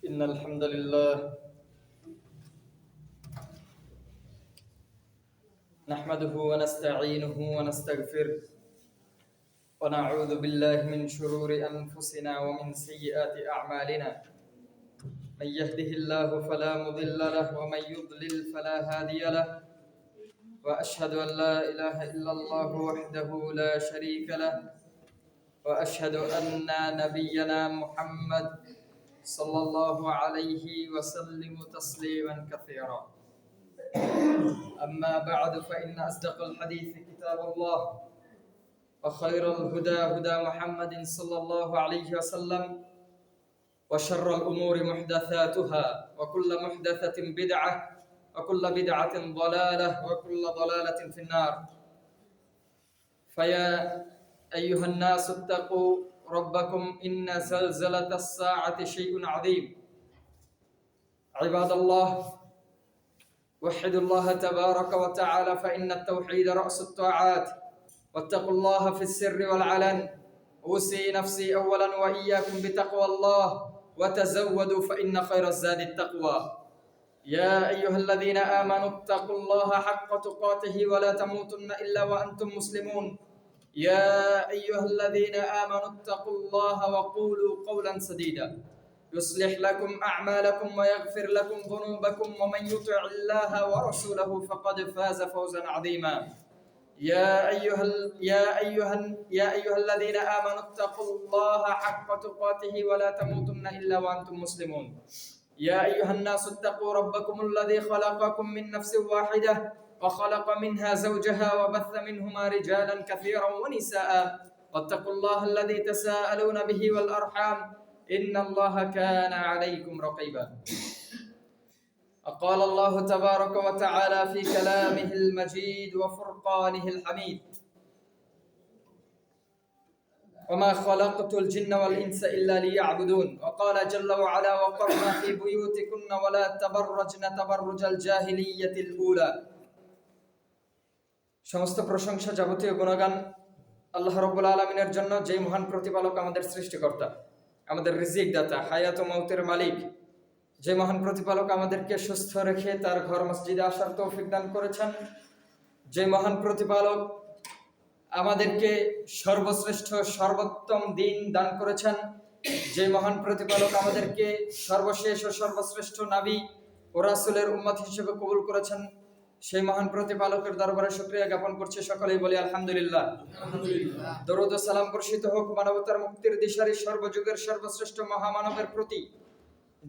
إن الحمد لله نحمده ونستعينه ونستغفره ونعوذ بالله من شرور أنفسنا ومن سيئات أعمالنا من يهده الله فلا مضل له ومن يضلل فلا هادي له وأشهد أن لا إله إلا الله وحده لا شريك له وأشهد أن نبينا محمد صلى الله عليه وسلم تسليما كثيرا. أما بعد فإن أصدق الحديث كتاب الله وخير الهدى هدى محمد صلى الله عليه وسلم وشر الأمور محدثاتها وكل محدثة بدعة وكل بدعة ضلالة وكل ضلالة في النار. فيا أيها الناس اتقوا ربكم إن زلزلة الساعة شيء عظيم. عباد الله وحدوا الله تبارك وتعالى فإن التوحيد رأس الطاعات واتقوا الله في السر والعلن. أوصي نفسي أولا وإياكم بتقوى الله وتزودوا فإن خير الزاد التقوى. يا أيها الذين آمنوا اتقوا الله حق تقاته ولا تموتن إلا وأنتم مسلمون. يا أيها الذين آمنوا اتقوا الله وقولوا قولا سديدا يصلح لكم أعمالكم ويغفر لكم ذنوبكم ومن يطع الله ورسوله فقد فاز فوزا عظيما. يا أيها الذين آمنوا اتقوا الله حق تقاته ولا تموتن إلا وأنتم مسلمون. يا أيها الناس اتقوا ربكم الذي خلقكم من نفس واحدة وخلق منها زوجها وبث منهما رجالا كثيرا ونساء واتقوا الله الذي تساءلون به والأرحام إن الله كان عليكم رقيبا. قال الله تبارك وتعالى في كلامه المجيد وفرقانه الحميد وما خلقت الجن والإنس إلا ليعبدون. وقال جل وعلا وقرنا في بيوتكن ولا تبرجن تبرج الجاهلية الأولى. সমস্ত প্রশংসা যাবতীয় গুণগান আল্লাহ রাব্বুল আলামিনের জন্য, যে মহান প্রতিপালক, আমাদের সৃষ্টিকর্তা, আমাদের রিজিক দাতা, হায়াত ও মউতের মালিক, যে মহান প্রতিপালক আমাদেরকে সুস্থ রেখে তার ঘর মসজিদে আসার তৌফিক দান করেছেন, যে মহান প্রতিপালক আমাদেরকে সর্বশ্রেষ্ঠ সর্বোত্তম দিন দান করেছেন, যে মহান প্রতিপালক আমাদেরকে সর্বশেষ ও সর্বশ্রেষ্ঠ নবী ও রাসূলের উম্মত হিসেবে কবুল করেছেন, সেই মহান প্রতিপালকের দরবারে শুকরিয়া জ্ঞাপন করছি। সকলেই বলি আলহামদুলিল্লাহ। দরুদ ও সালাম বর্ষিত হোক মানবতার মুক্তির দিশারি সর্বযুগের সর্বশ্রেষ্ঠ মহামানবের প্রতি,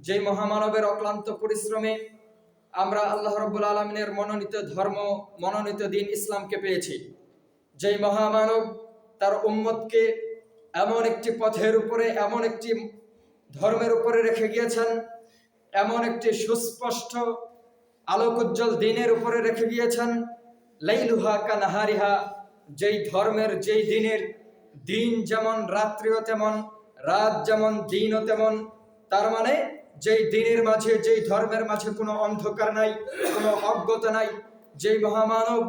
যে মহামানবের অক্লান্ত পরিশ্রমে আমরা আল্লাহ রাব্বুল আলামিনের মনোনীত ধর্ম, মনোনীত দিন ইসলামকে পেয়েছি। যেই মহামানব তার উম্মতকে এমন একটি পথের উপরে, এমন একটি ধর্মের উপরে রেখে গিয়েছেন, এমন একটি সুস্পষ্ট আলোকোজ্জ্বল দিনের উপরে রেখে গিয়েছেন, লাইলুহা কানাহারিহা, যেই ধর্মের, যেই দিনের দিন যেমন রাত্রিও তেমন, রাত যেমন দিনও তেমন। তার মানে যেই দিনের মাঝে, যেই ধর্মের মাঝে কোনো অন্ধকার নাই, কোনো অজ্ঞতা নাই। যেই মহামানব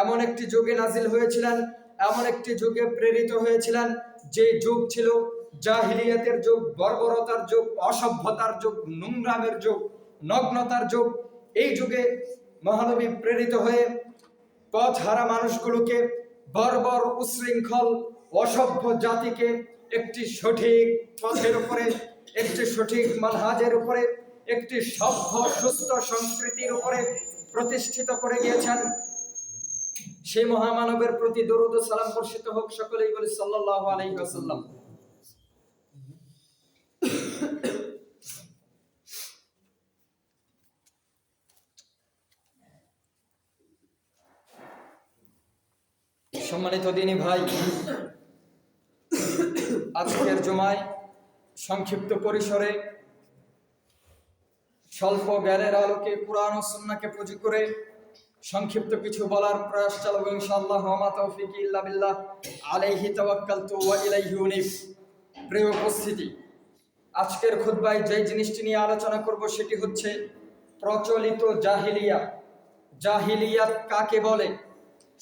এমন একটি যুগে নাজিল হয়েছিলেন, এমন একটি যুগে প্রেরিত হয়েছিলেন, যে যুগ ছিল জাহিলিয়াতের যুগ, বর্বরতার যুগ, অসভ্যতার যুগ, নোংরামের যুগ, নগ্নতার যুগ। এই যুগে মহানবী প্রেরিত হয়ে পথ হারা মানুষগুলোকে, বর্বর, উশৃঙ্খল, অসভ্য জাতিকে একটি সঠিক পথের উপরে, একটি সঠিক মানহাজের উপরে, একটি সভ্য সুস্থ সংস্কৃতির উপরে প্রতিষ্ঠিত করে গিয়েছেন। সেই মহামানবের প্রতি দরুদ ও সালাম বর্ষিত হোক। সকলেই বলি সাল্লাল্লাহু আলাইহি ওয়াসাল্লাম। সম্মানিত দিনী ভাই, আজকের জুমায় সংক্ষিপ্ত পরিসরে স্বল্প জ্ঞানের আলোকে কুরআন ও সুন্নাহকে পুঁজি করে সংক্ষিপ্ত কিছু বলার প্রয়াস চালাবো ইনশাআল্লাহ। ওয়া মা তাওফীকি ইল্লা বিল্লাহ, আলাইহি তাওয়াক্কালতু ওয়া ইলাইহি উনীব। প্রিয় উপস্থিতি, আজকের খুতবায় যে জিনিসটি নিয়ে আলোচনা করব সেটি হচ্ছে প্রচলিত জাহিলিয়াত। জাহিলিয়াত কাকে বলে?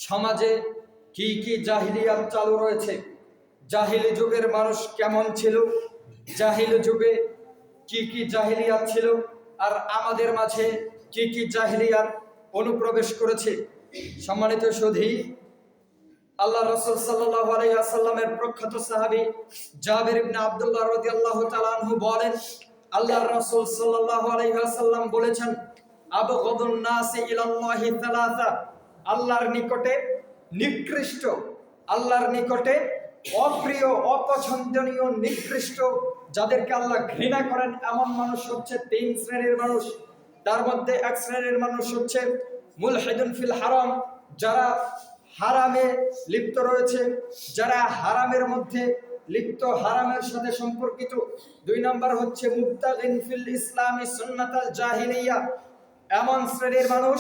সমাজে কি কি জাহিলিয়াত চালু রয়েছে? জাহিলি যুগের মানুষ কেমন ছিল? জাহিলি যুগে কি কি জাহিলিয়াত ছিল আর আমাদের মাঝে কি কি জাহিলিয়াত অনুপ্রবেশ করেছে। সম্মানিত সুধী, আল্লাহ রাসূল সাল্লাল্লাহু আলাইহি ওয়াসাল্লামের প্রখ্যাত সাহাবী জাবির ইবনে আব্দুল্লাহ রাদিয়াল্লাহু তাআলা আনহু বলেন, আল্লাহর রাসূল সাল্লাল্লাহু আলাইহি ওয়াসাল্লাম বলেছেন, আবগাদুন নাসি ইলাল্লাহি সালাসা, আল্লাহর নিকটে নিকৃষ্ট, আল্লাহর নিকটে অপ্রিয়, অপছন্দনীয়, নিকৃষ্ট, যাদেরকে আল্লাহ ঘৃণা করেন এমন মানুষ হচ্ছে 3 শ্রেণীর মানুষ। তার মধ্যে এক শ্রেণীর মানুষ হচ্ছে মুলহিদুন ফিল হারাম, যারা হারামে লিপ্ত রয়েছে, যারা হারামের মধ্যে লিপ্ত, হারামের সাথে সম্পর্কিত। 2 নম্বর হচ্ছে মুবতাগিন ফিল ইসলামি সুন্নাতাল জাহিলিয়া, এমন শ্রেণীর মানুষ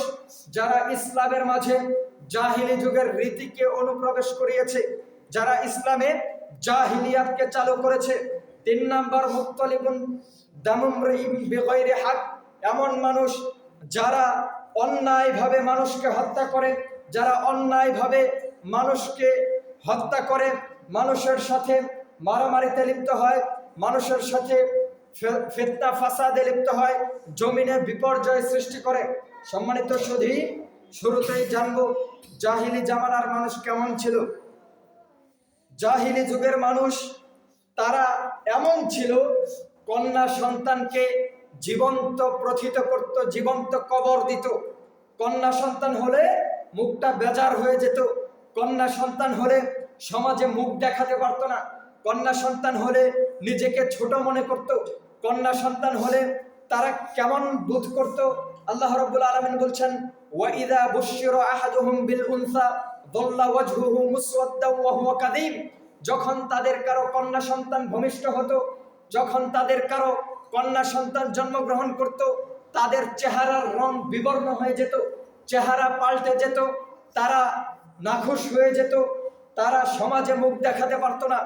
যারা ইসলামের মাঝে জাহিলি যুগের রীতিকে অনুপ্রবেশ করিয়েছে, যারা ইসলামে জাহিলিয়াতকে চালু করেছে। 3 নম্বর মুক্তালিবুন দামুমরিম বিগাইরি হক, এমন মানুষ যারা অন্যায়ভাবে মানুষকে হত্যা করে, যারা অন্যায়ভাবে মানুষকে হত্যা করে, মানুষের সাথে মারামারিতে লিপ্ত হয়, মানুষের সাথে ফিতনা ফাসাদে লিপ্ত হয়, জমিনে বিপর্যয় সৃষ্টি করে। সম্মানিত সুধী, শুরুতেই জানবো জাহিলি জামানার মানুষ কেমন ছিল। জাহিলি যুগের মানুষ তারা এমন ছিল, কন্যা সন্তানকে জীবন্ত প্রথিত করত, জীবন্ত কবর দিত। কন্যা সন্তান হলে মুখটা বেজার হয়ে যেত, কন্যা সন্তান হলে সমাজে মুখ দেখাতে পারত না, কন্যা সন্তান হলে নিজেকে ছোট মনে করত, কন্যা সন্তান হলে তারা কেমন বোধ করত। আল্লাহ রাব্বুল আলামিন বলছেন, ওয়া ইযা বুশশিরা আহাদুহুম বিল উনসা যাল্লা ওয়াজহুহু মুসওয়াদ্দান ওয়া হুয়া কাযীম, যখন তাদের কারো কন্যা সন্তান ভূমিষ্ঠ হতো, যখন তাদের কারো কন্যা সন্তান জন্মগ্রহণ করত, তাদের চেহারার রং বিবর্ণ হয়ে যেত, চেহারা পাল্টে যেত, তারা নাখুশ হয়ে যেত, তারা সমাজে মুখ দেখাতে পারত না।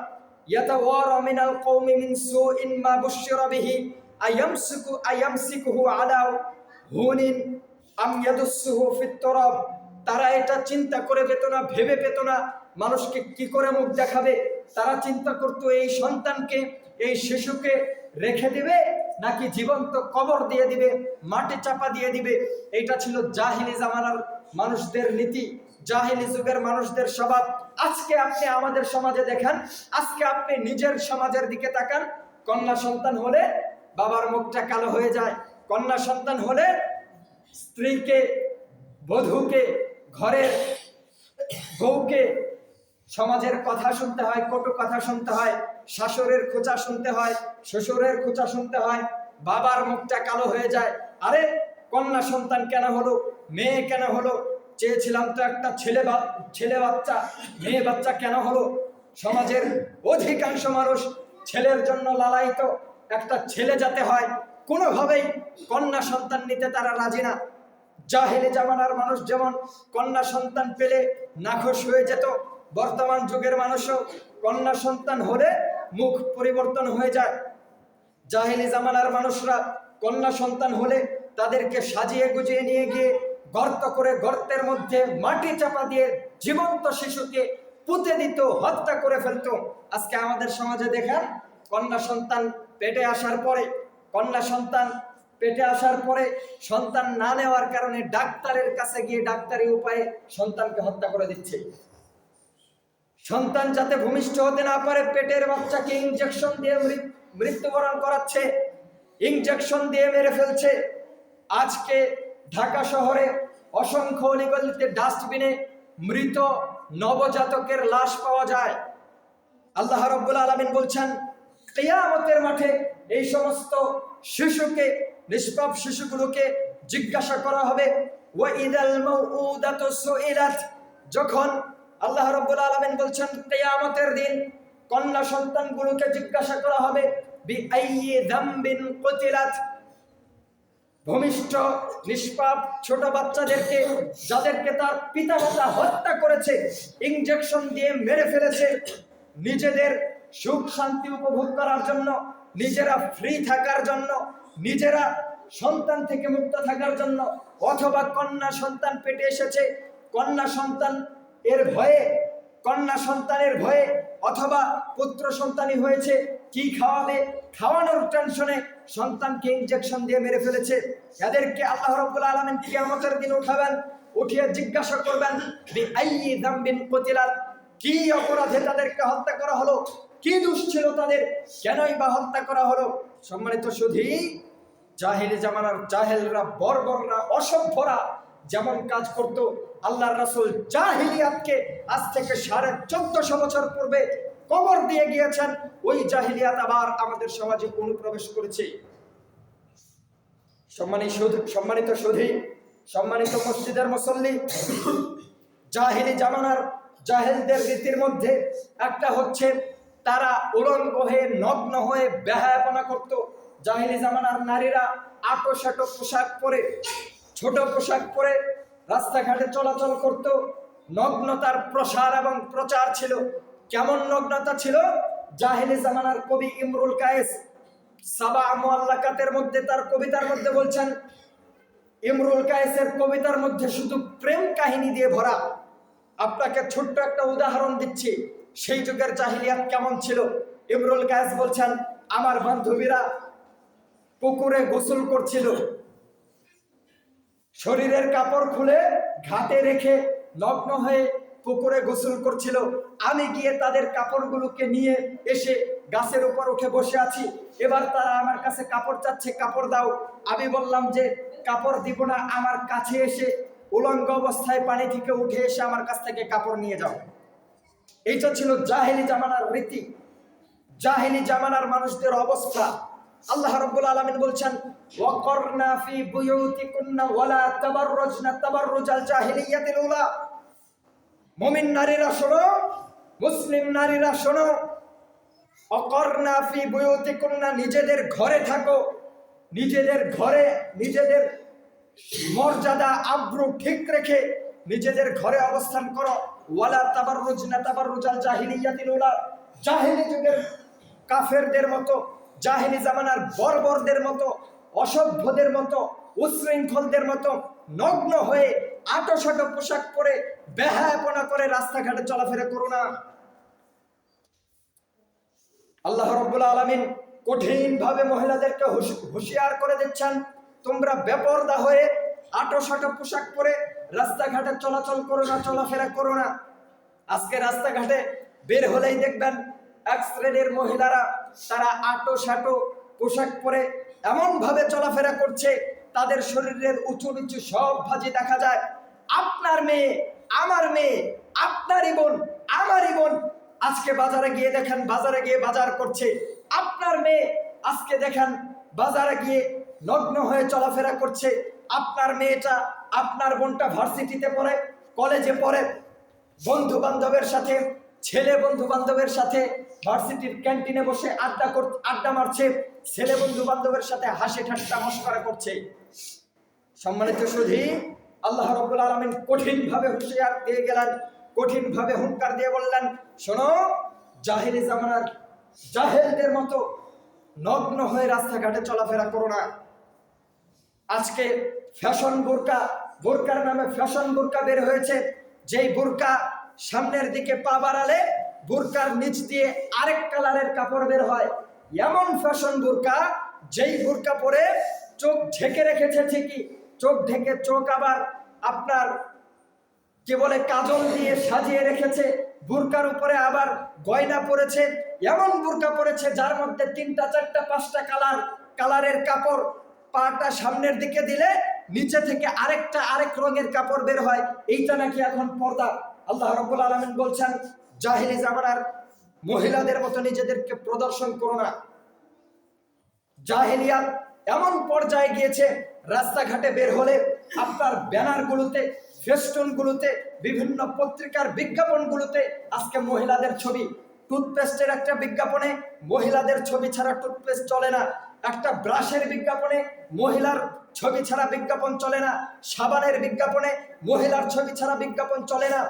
ইয়াতাওয়ারা মিনাল কওমি মিন সুইন মা বুশশিরা বিহি আয়ামসিকুহু আলা হুনিন আম ইয়াদুসসুহু ফিত তুরাব, তারা এটা চিন্তা করে পেত না, ভেবে পেত না মানুষকে কি করে মুখ দেখাবে। তারা চিন্তা করত এই সন্তানকে, এই শিশুকে রেখে দিবে নাকি জীবন্ত কবর দিয়ে দিবে, মাটি চাপা দিয়ে দিবে। এইটা ছিল জাহিলি জামানার মানুষদের নীতি, জাহিলি যুগের মানুষদের স্বভাব। আজকে আপনি আমাদের সমাজে দেখেন, আজকে আপনি নিজের সমাজের দিকে তাকান, কন্যা সন্তান হলে বাবার মুখটা কালো হয়ে যায়, কন্যা সন্তান হলে স্ত্রীকে, বধূকে, ঘরের বউকে সমাজের কথা শুনতে হয়, কটু কথা শুনতে হয়, শাশুড়ের খোঁচা শুনতে হয়, শ্বশুরের খোঁচা শুনতে হয়, বাবার মুখটা কালো হয়ে যায়। আরে কন্যা সন্তান কেন হলো, মেয়ে কেন হলো, চেয়েছিলাম তো একটা ছেলে বাচ্চা, মেয়ে বাচ্চা কেন হলো। সমাজের অধিকাংশ মানুষ ছেলের জন্য লালায়িত, একটা ছেলে যাতে হয়, কোনোভাবেই কন্যা সন্তান নিতে তারা রাজি না। জাহেলি জামানার মানুষ যেমন কন্যা সন্তান পেলে নাখোশ হয়ে যেত, বর্তমান যুগের মানুষও কন্যা সন্তান হলে মুখ পরিবর্তন হয়ে যায়। জাহেলি জামানার মানুষরা কন্যা সন্তান হলে তাদেরকে সাজিয়ে গুজিয়ে নিয়ে গিয়ে গর্ত করে, গর্তের মধ্যে মাটি চাপা দিয়ে জীবন্ত শিশুকে পুঁতে দিত, হত্যা করে ফেলতো। আজকে আমাদের সমাজে দেখেন, কন্যা সন্তান পেটে আসার পরে, কন্যা সন্তান পেটে আসার পরে সন্তান না নেওয়ার কারণে ডাক্তারের কাছে গিয়ে ডাক্তারি উপায়ে সন্তানকে হত্যা করে দিচ্ছে। সন্তান যাতে ভূমিষ্ঠ হতে না পারে পেটের বাচ্চাকে ইনজেকশন দিয়ে মৃত্যুবরণ করাচ্ছে, ইনজেকশন দিয়ে মেরে ফেলছে। আজকে ঢাকা শহরে অসংখ্য অলিগলিতে ডাস্টবিনে মৃত নবজাতকের লাশ পাওয়া যায়। আল্লাহ রাব্বুল আলামিন বলছেন, কিয়ামতের মাঠে এই সমস্ত শিশুকে, নিষ্পাপ শিশুগুলোকে জিজ্ঞাসা করা হবে। ওয়া ইদাল মাউউদাতু সুইলাত, যখন আল্লাহ রাব্বুল আলামিন বলছেন কিয়ামতের দিন কন্যা সন্তানগুলোকে জিজ্ঞাসা করা হবে, বিআইয়ি যামবিন কুতিলাত, ভূমিষ্ঠ নিষ্পাপ ছোট বাচ্চাদেরকে, যাদেরকে তার পিতামাতা হত্যা করেছে, ইনজেকশন দিয়ে মেরে ফেলেছে, নিজেদের সুখ শান্তি উপভোগ করার জন্য, নিজেরা ফ্রি থাকার জন্য, নিজেরা সন্তান থেকে মুক্ত থাকার জন্য, অথবা কন্যা সন্তান পেটে এসেছে, কন্যা সন্তান এর ভয়ে, কন্যা সন্তানের ভয়ে, অথবা পুত্র সন্তানই হয়েছে, কি খাওয়াবে, খাওয়ানোর টেনশনে সন্তানকে ইনজেকশন দিয়ে মেরে ফেলেছে। এদেরকে আল্লাহ রাব্বুল আলামিন কিয়ামতের দিন উঠাবেন, উঠিয়ে জিজ্ঞাসা করবেন বিআইয়ি যামবিন কুতিলাত, কি অপরাধে তাদেরকে হত্যা করা হলো, কি দোষ ছিল তাদের, কেনই বা হত্যা করা হলো। সম্মানিত সুধী, জাহেলি জামানার জাহেলরা, বর্বররা, অসভ্যরা যেমন কাজ করত, আল্লাহর রাসূল জাহিলিয়াতকে আজ থেকে 1450 বছর পূর্বে কবর দিয়ে গিয়েছেন। ওই জাহিলিয়াত আবার আমাদের সমাজে অনুপ্রবেশ করেছে। সম্মানিত সুধী, সম্মানিত মসজিদের মুসল্লি, জাহিলি জামানার জাহেলদের রীতির মধ্যে একটা হচ্ছে তারা উলঙ্গ হয়ে, নগ্ন হয়ে বেহায়াপনা করত। জাহিলি জামানার নারীরা আটো-শাটো পোশাক পরে, ছোট পোশাক পরে রাস্তাঘাটে চলাচল করত। নগ্নতার প্রসার এবং প্রচার ছিল। কেমন নগ্নতা ছিল? জাহিলি জামানার কবি ইমরুল কায়েস সাবা মুআল্লাকাতের মধ্যে, তার কবিতার মধ্যে বলছেন, ইমরুল কায়েসের কবিতার মধ্যে শুধু প্রেম কাহিনী দিয়ে ভরা। আপনাকে ছোট্ট একটা উদাহরণ দিচ্ছি, সেই যুগের জাহিলিয়াত কেমন ছিল। ইমরুল কায়েস বলছেন, আমার বান্ধবীরা পুকুরে গোসল করছিল, শরীরের কাপড় খুলে ঘাটে রেখে নগ্ন হয়ে পুকুরে গোসল করছিল। আমি গিয়ে তাদের কাপড়গুলোকে নিয়ে এসে গাছের উপর উঠে বসে আছি। এবার তারা আমার কাছে কাপড় চাচ্ছে, কাপড় দাও। আমি বললাম যে কাপড় দিব না, আমার কাছে এসে উলঙ্গ অবস্থায় পানি থেকে উঠে এসে আমার কাছ থেকে কাপড় নিয়ে যাও। এইটা ছিল জাহেলি জামানার রীতি, জাহেলি জামানার মানুষদের অবস্থা। আল্লাহ রাব্বুল আলামিন বলছেন, ওয়াকরনা ফি বুয়ুতিকুন্না ওয়ালা তাবাররুজনা তাবাররুজাল জাহিলিয়াতিল উলা। মুমিন নারীরা শোনো, মুসলিম নারীরা শোনো, ওয়াকরনা ফি বুয়ুতিকুন্না, নিজেদের ঘরে থাকো, নিজেদের ঘরে নিজেদের মর্যাদা আব্রু ঠিক রেখে নিজেদের ঘরে অবস্থান করো। ওয়ালা তাবাররুজনা তাবাররুজাল জাহিলিয়াতিল উলা, জাহেলি যুগের কাফেরদের মতো, জাহেলি জামানার বর্বরদের মতো, অসভ্যদের মতো, উচ্ছৃঙ্খলদের মতো নগ্ন হয়ে আটো-শাটো পোশাক পরে বেহায়াপনা করে রাস্তাঘাটে চলাফেরা করো না। আল্লাহ রাব্বুল আলামিন কঠিনভাবে মহিলাদেরকে হুঁশিয়ার করে দিচ্ছেন, তোমরা বেপরদা হয়ে আটো-শাটো পোশাক পরে রাস্তাঘাটে চলাচল করো না, চলাফেরা করো না। আজকে রাস্তাঘাটে বের হলেই দেখবেন এক শ্রেণীর মহিলারা, তারা আটো-শাটো পোশাক পরে এমন ভাবে চলাফেরা করছে, তাদের শরীরের উঁচু নিচু সব ভাঁজি দেখা যায়। আপনার মেয়ে, আমার মেয়ে, আপনারই বোন, আমারই বোন আজকে বাজারে গিয়ে দেখেন, বাজারে গিয়ে বাজার করছে। আপনার মেয়ে আজকে দেখেন বাজারে গিয়ে নগ্ন হয়ে চলাফেরা করছে। আপনার মেয়েটা, আপনার বোনটা ভার্সিটিতে পড়ে, কলেজে পড়ে, বন্ধু বান্ধবের সাথে, ছেলে বন্ধু বান্ধবের সাথে ভার্সিটির ক্যান্টিনে বসে আড্ডা মারছে, ছেলে বন্ধু বান্ধবের সাথে হাসি ঠাট্টা মশকরা করছে। সম্মানিত সুধী, আল্লাহ রাব্বুল আলামিন কঠিনভাবে হুঁশিয়ার দিয়ে গেলেন, কঠিনভাবে হুঙ্কার দিয়ে বললেন, শোনো, জাহেলি জামানার জাহেলদের মতো নগ্ন হয়ে রাস্তাঘাটে চলাফেরা করো না। আজকে ফ্যাশন বোরকা, বোরকার নামে ফ্যাশন বোরকা বের হয়েছে, যেই বোরকা সামনের দিকে পা বাড়ালে বোরকার নিচ দিয়ে আরেক কালারের কাপড় বের হয়। এমন ফ্যাশন বোরকা, যেই বোরকা পরে চোখ ঢেকে রেখেছে ঠিকই, চোখ ঢেকে চোখ আবার আপনার কি বলে কাজল দিয়ে সাজিয়ে রেখেছে, বোরকার উপরে আবার গয়না পরেছে, এমন বোরকা পরেছে যার মধ্যে 3টা 4টা 5টা কালারের কাপড়। পাটা সামনের দিকে দিলে নিচে থেকে আরেক রঙের কাপড় বের হয়। এইটা নাকি এখন পর্দা। আল্লাহ রাব্বুল আলামিন বলছেন, জাহেলি জামানার মহিলাদের মতো নিজেদেরকে প্রদর্শন করো না। জাহেলিয়াত এমন পর্যায়ে গিয়েছে, রাস্তাঘাটে বের হলে আপনার ব্যানারগুলোতে, ফেস্টুনগুলোতে, বিভিন্ন পত্রিকার বিজ্ঞাপনগুলোতে আজকে মহিলাদের ছবি। টুথপেস্টের একটা বিজ্ঞাপনে মহিলাদের ছবি ছাড়া টুথপেস্ট চলে না। একটা ব্রাশের বিজ্ঞাপনে মহিলার ছবি ছাড়া বিজ্ঞাপন চলে না। সাবানের বিজ্ঞাপনে মহিলার ছবি ছাড়া বিজ্ঞাপন চলে না।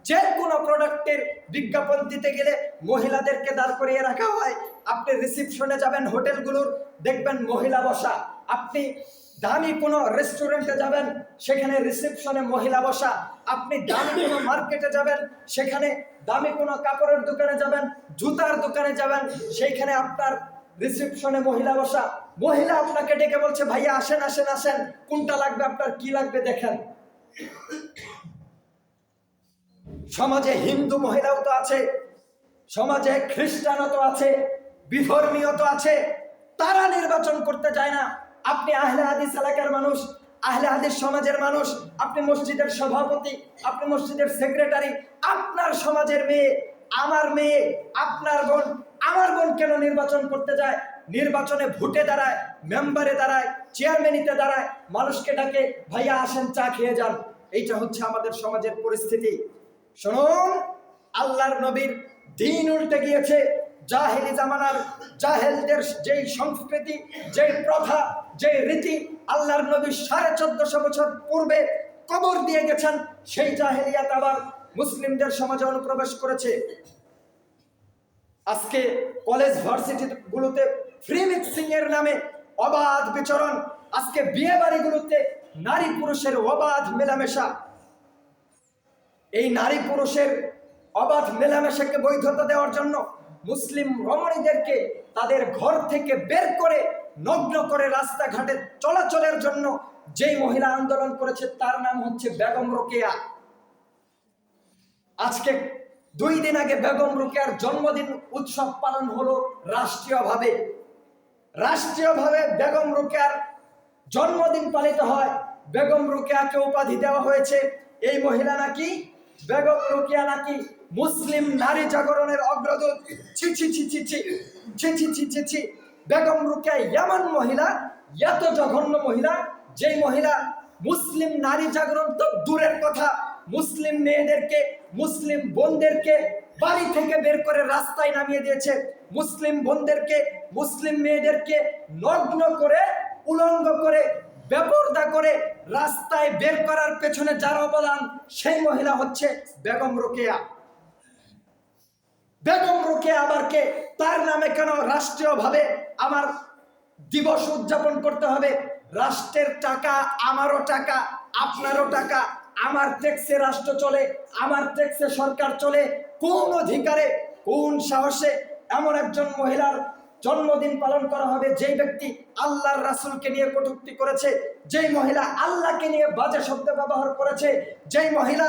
যে কোনো প্রোডাক্টের বিজ্ঞাপন দিতে গেলে মহিলাদেরকে দাঁড় করিয়ে রাখা হয়। আপনি রিসেপশনে যাবেন, হোটেলগুলোর দেখবেন মহিলা বসা। আপনি দামি কোনো রেস্টুরেন্টে যাবেন, সেখানে রিসেপশনে মহিলা বসা। আপনি দামি কোনো মার্কেটে যাবেন, সেখানে দামি কোনো কাপড়ের দোকানে যাবেন, জুতার দোকানে যাবেন, সেইখানে আপনার রিসেপশনে মহিলা বসা, মহিলা আপনাকে ডেকে বলছে ভাইয়া আসেন আসেন আসেন, কোনটা লাগবে আপনার, কি লাগবে দেখেন। সমাজে হিন্দু মহিলাও তো আছে, সমাজে খ্রিস্টানও তো আছে, বিধর্মীয় তো আছে, তারা নির্বাচন করতে যায় না। আপনি আহলে হাদিস এলাকার মানুষ, আহলে হাদিস সমাজের মানুষ, আপনি মসজিদের সভাপতি, আপনি মসজিদের সেক্রেটারি, আপনার সমাজের মেয়ে, আমার মেয়ে, আপনার বোন, আমার বোন কেন নির্বাচন করতে যায়? নির্বাচনে ভোটে দাঁড়ায়, মেম্বারে দাঁড়ায়, চেয়ারম্যানিতে দাঁড়ায়, মানুষকে ডাকে ভাইয়া আসেন চা খেয়ে যান। এইটা হচ্ছে আমাদের সমাজের পরিস্থিতি। শুনুন, আল্লাহর নবীর দিন উল্টে গিয়েছে। জাহেলি জামানার জাহেলদের যেই সংস্কৃতি, যেই প্রথা, যেই রীতি আল্লাহর নবী 1450 বছর পূর্বে কবর দিয়ে গেছেন, সেই জাহেলিয়াত আবার মুসলিমদের সমাজে অনুপ্রবেশ করেছে। আজকে কলেজ ভার্সিটি গুলোতে ফ্রি মিক্সিং এর নামে অবাধ বিচরণ, আজকে বিয়ে বাড়িগুলোতে নারী পুরুষের অবাধ মেলামেশা। এই নারী পুরুষের অবাধ মেলামেশাকে বৈধতা দেওয়ার জন্য মুসলিম রমণীদেরকে তাদের ঘর থেকে বের করে নগ্ন করে রাস্তাঘাটে চলাচলের জন্য যেই মহিলা আন্দোলন করেছে তার নাম হচ্ছে বেগম রোকেয়া। আজকে 2 দিন আগে বেগম রোকেয়ার জন্মদিন উৎসব পালন হলো রাষ্ট্রীয়ভাবে। রাষ্ট্রীয়ভাবে বেগম রোকেয়ার জন্মদিন পালিত হয়। বেগম রোকেয়াকে উপাধি দেওয়া হয়েছে, এই মহিলা নাকি, বেগম রোকেয়া নাকি মুসলিম নারী জাগরণের অগ্রদূত। ছি ছি ছি ছি ছি ছি ছি ছি ছি ছি। বেগম রোকেয়া এমন মহিলা, এত জঘন্য মহিলা, যেই মহিলা মুসলিম নারী জাগরণ তো দূরের কথা, মুসলিম মেয়েদেরকে, মুসলিম বোনদেরকে বাড়ি থেকে বের করে রাস্তায় নামিয়ে দিয়েছে। মুসলিম বোনদেরকে, মুসলিম মেয়েদেরকে নগ্ন করে, উলঙ্গ করে, বেপরদা করে রাস্তায় বের করার পেছনে যার অবদান, সেই মহিলা হচ্ছে বেগম রোকেয়া। বেগম রোকেয়া আবার কে? তার নামে কেন রাষ্ট্রীয়ভাবে আমার দিবস উদযাপন করতে হবে? রাষ্ট্রের টাকা আমারও টাকা, আপনারও টাকা, আমার ট্যাক্সে রাষ্ট্র চলে, আমার ট্যাক্সে সরকার চলে। কোন অধিকারে, কোন সাহসে এমন একজন মহিলার জন্মদিন পালন করা হবে যেই ব্যক্তি আল্লাহর রাসূলকে নিয়ে কটূক্তি করেছে, যেই মহিলা আল্লাহকে নিয়ে বাজে শব্দ ব্যবহার করেছে, যেই মহিলা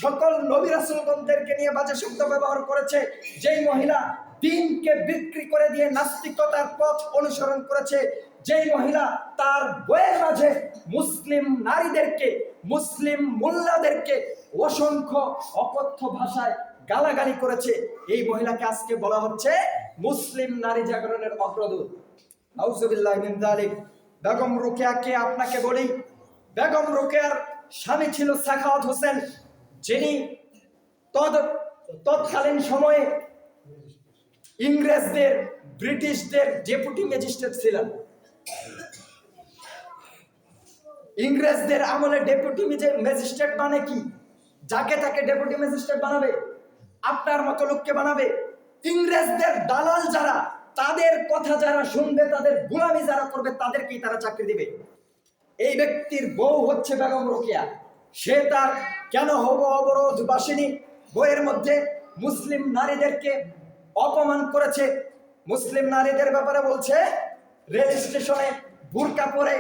সকল নবী রাসূলগণদেরকে নিয়ে বাজে শব্দ ব্যবহার করেছে, যেই মহিলা দিনকে বিক্রি করে দিয়ে নাস্তিকতার পথ অনুসরণ করেছে, যেই মহিলা তার বইয়ের মাঝে মুসলিম নারীদেরকে, মুসলিম মোল্লাদেরকে অসংখ্য অকথ্য ভাষায় গালাগালি করেছে, এই মহিলাকে আজকে বলা হচ্ছে মুসলিম নারী জাগরণের অগ্রদূত। নাউজুবিল্লাহ মিন যালিক। বেগম রোকেয়াকে আপনাকে বলি, বেগম রোকেয়ার স্বামী ছিল সাখাওয়াত হোসেন, যিনি তৎকালীন সময়ে ইংরেজদের, ব্রিটিশদের ডেপুটি ম্যাজিস্ট্রেট ছিলেন। ইংরেজদের আমলে ডেপুটি ম্যাজিস্ট্রেট মানে কি? যাকে তাকে ডেপুটি ম্যাজিস্ট্রেট বানাবে, আপনার মতো লোককে বানাবে। ইংরেজদের দালাল যারা, তাদের কথা যারা শুনবে, তাদের গোলামি যারা করবে, তাদেরকেই তারা চাকরি দিবে। এই ব্যক্তির বউ হচ্ছে বেগম রোকেয়া। সে তার কেন হব অবরোধ বাসিনী বইয়ের মধ্যে মুসলিম নারীদেরকে অপমান করেছে। মুসলিম নারীদের ব্যাপারে বলছে, রেল স্টেশনে বুরকা পরে,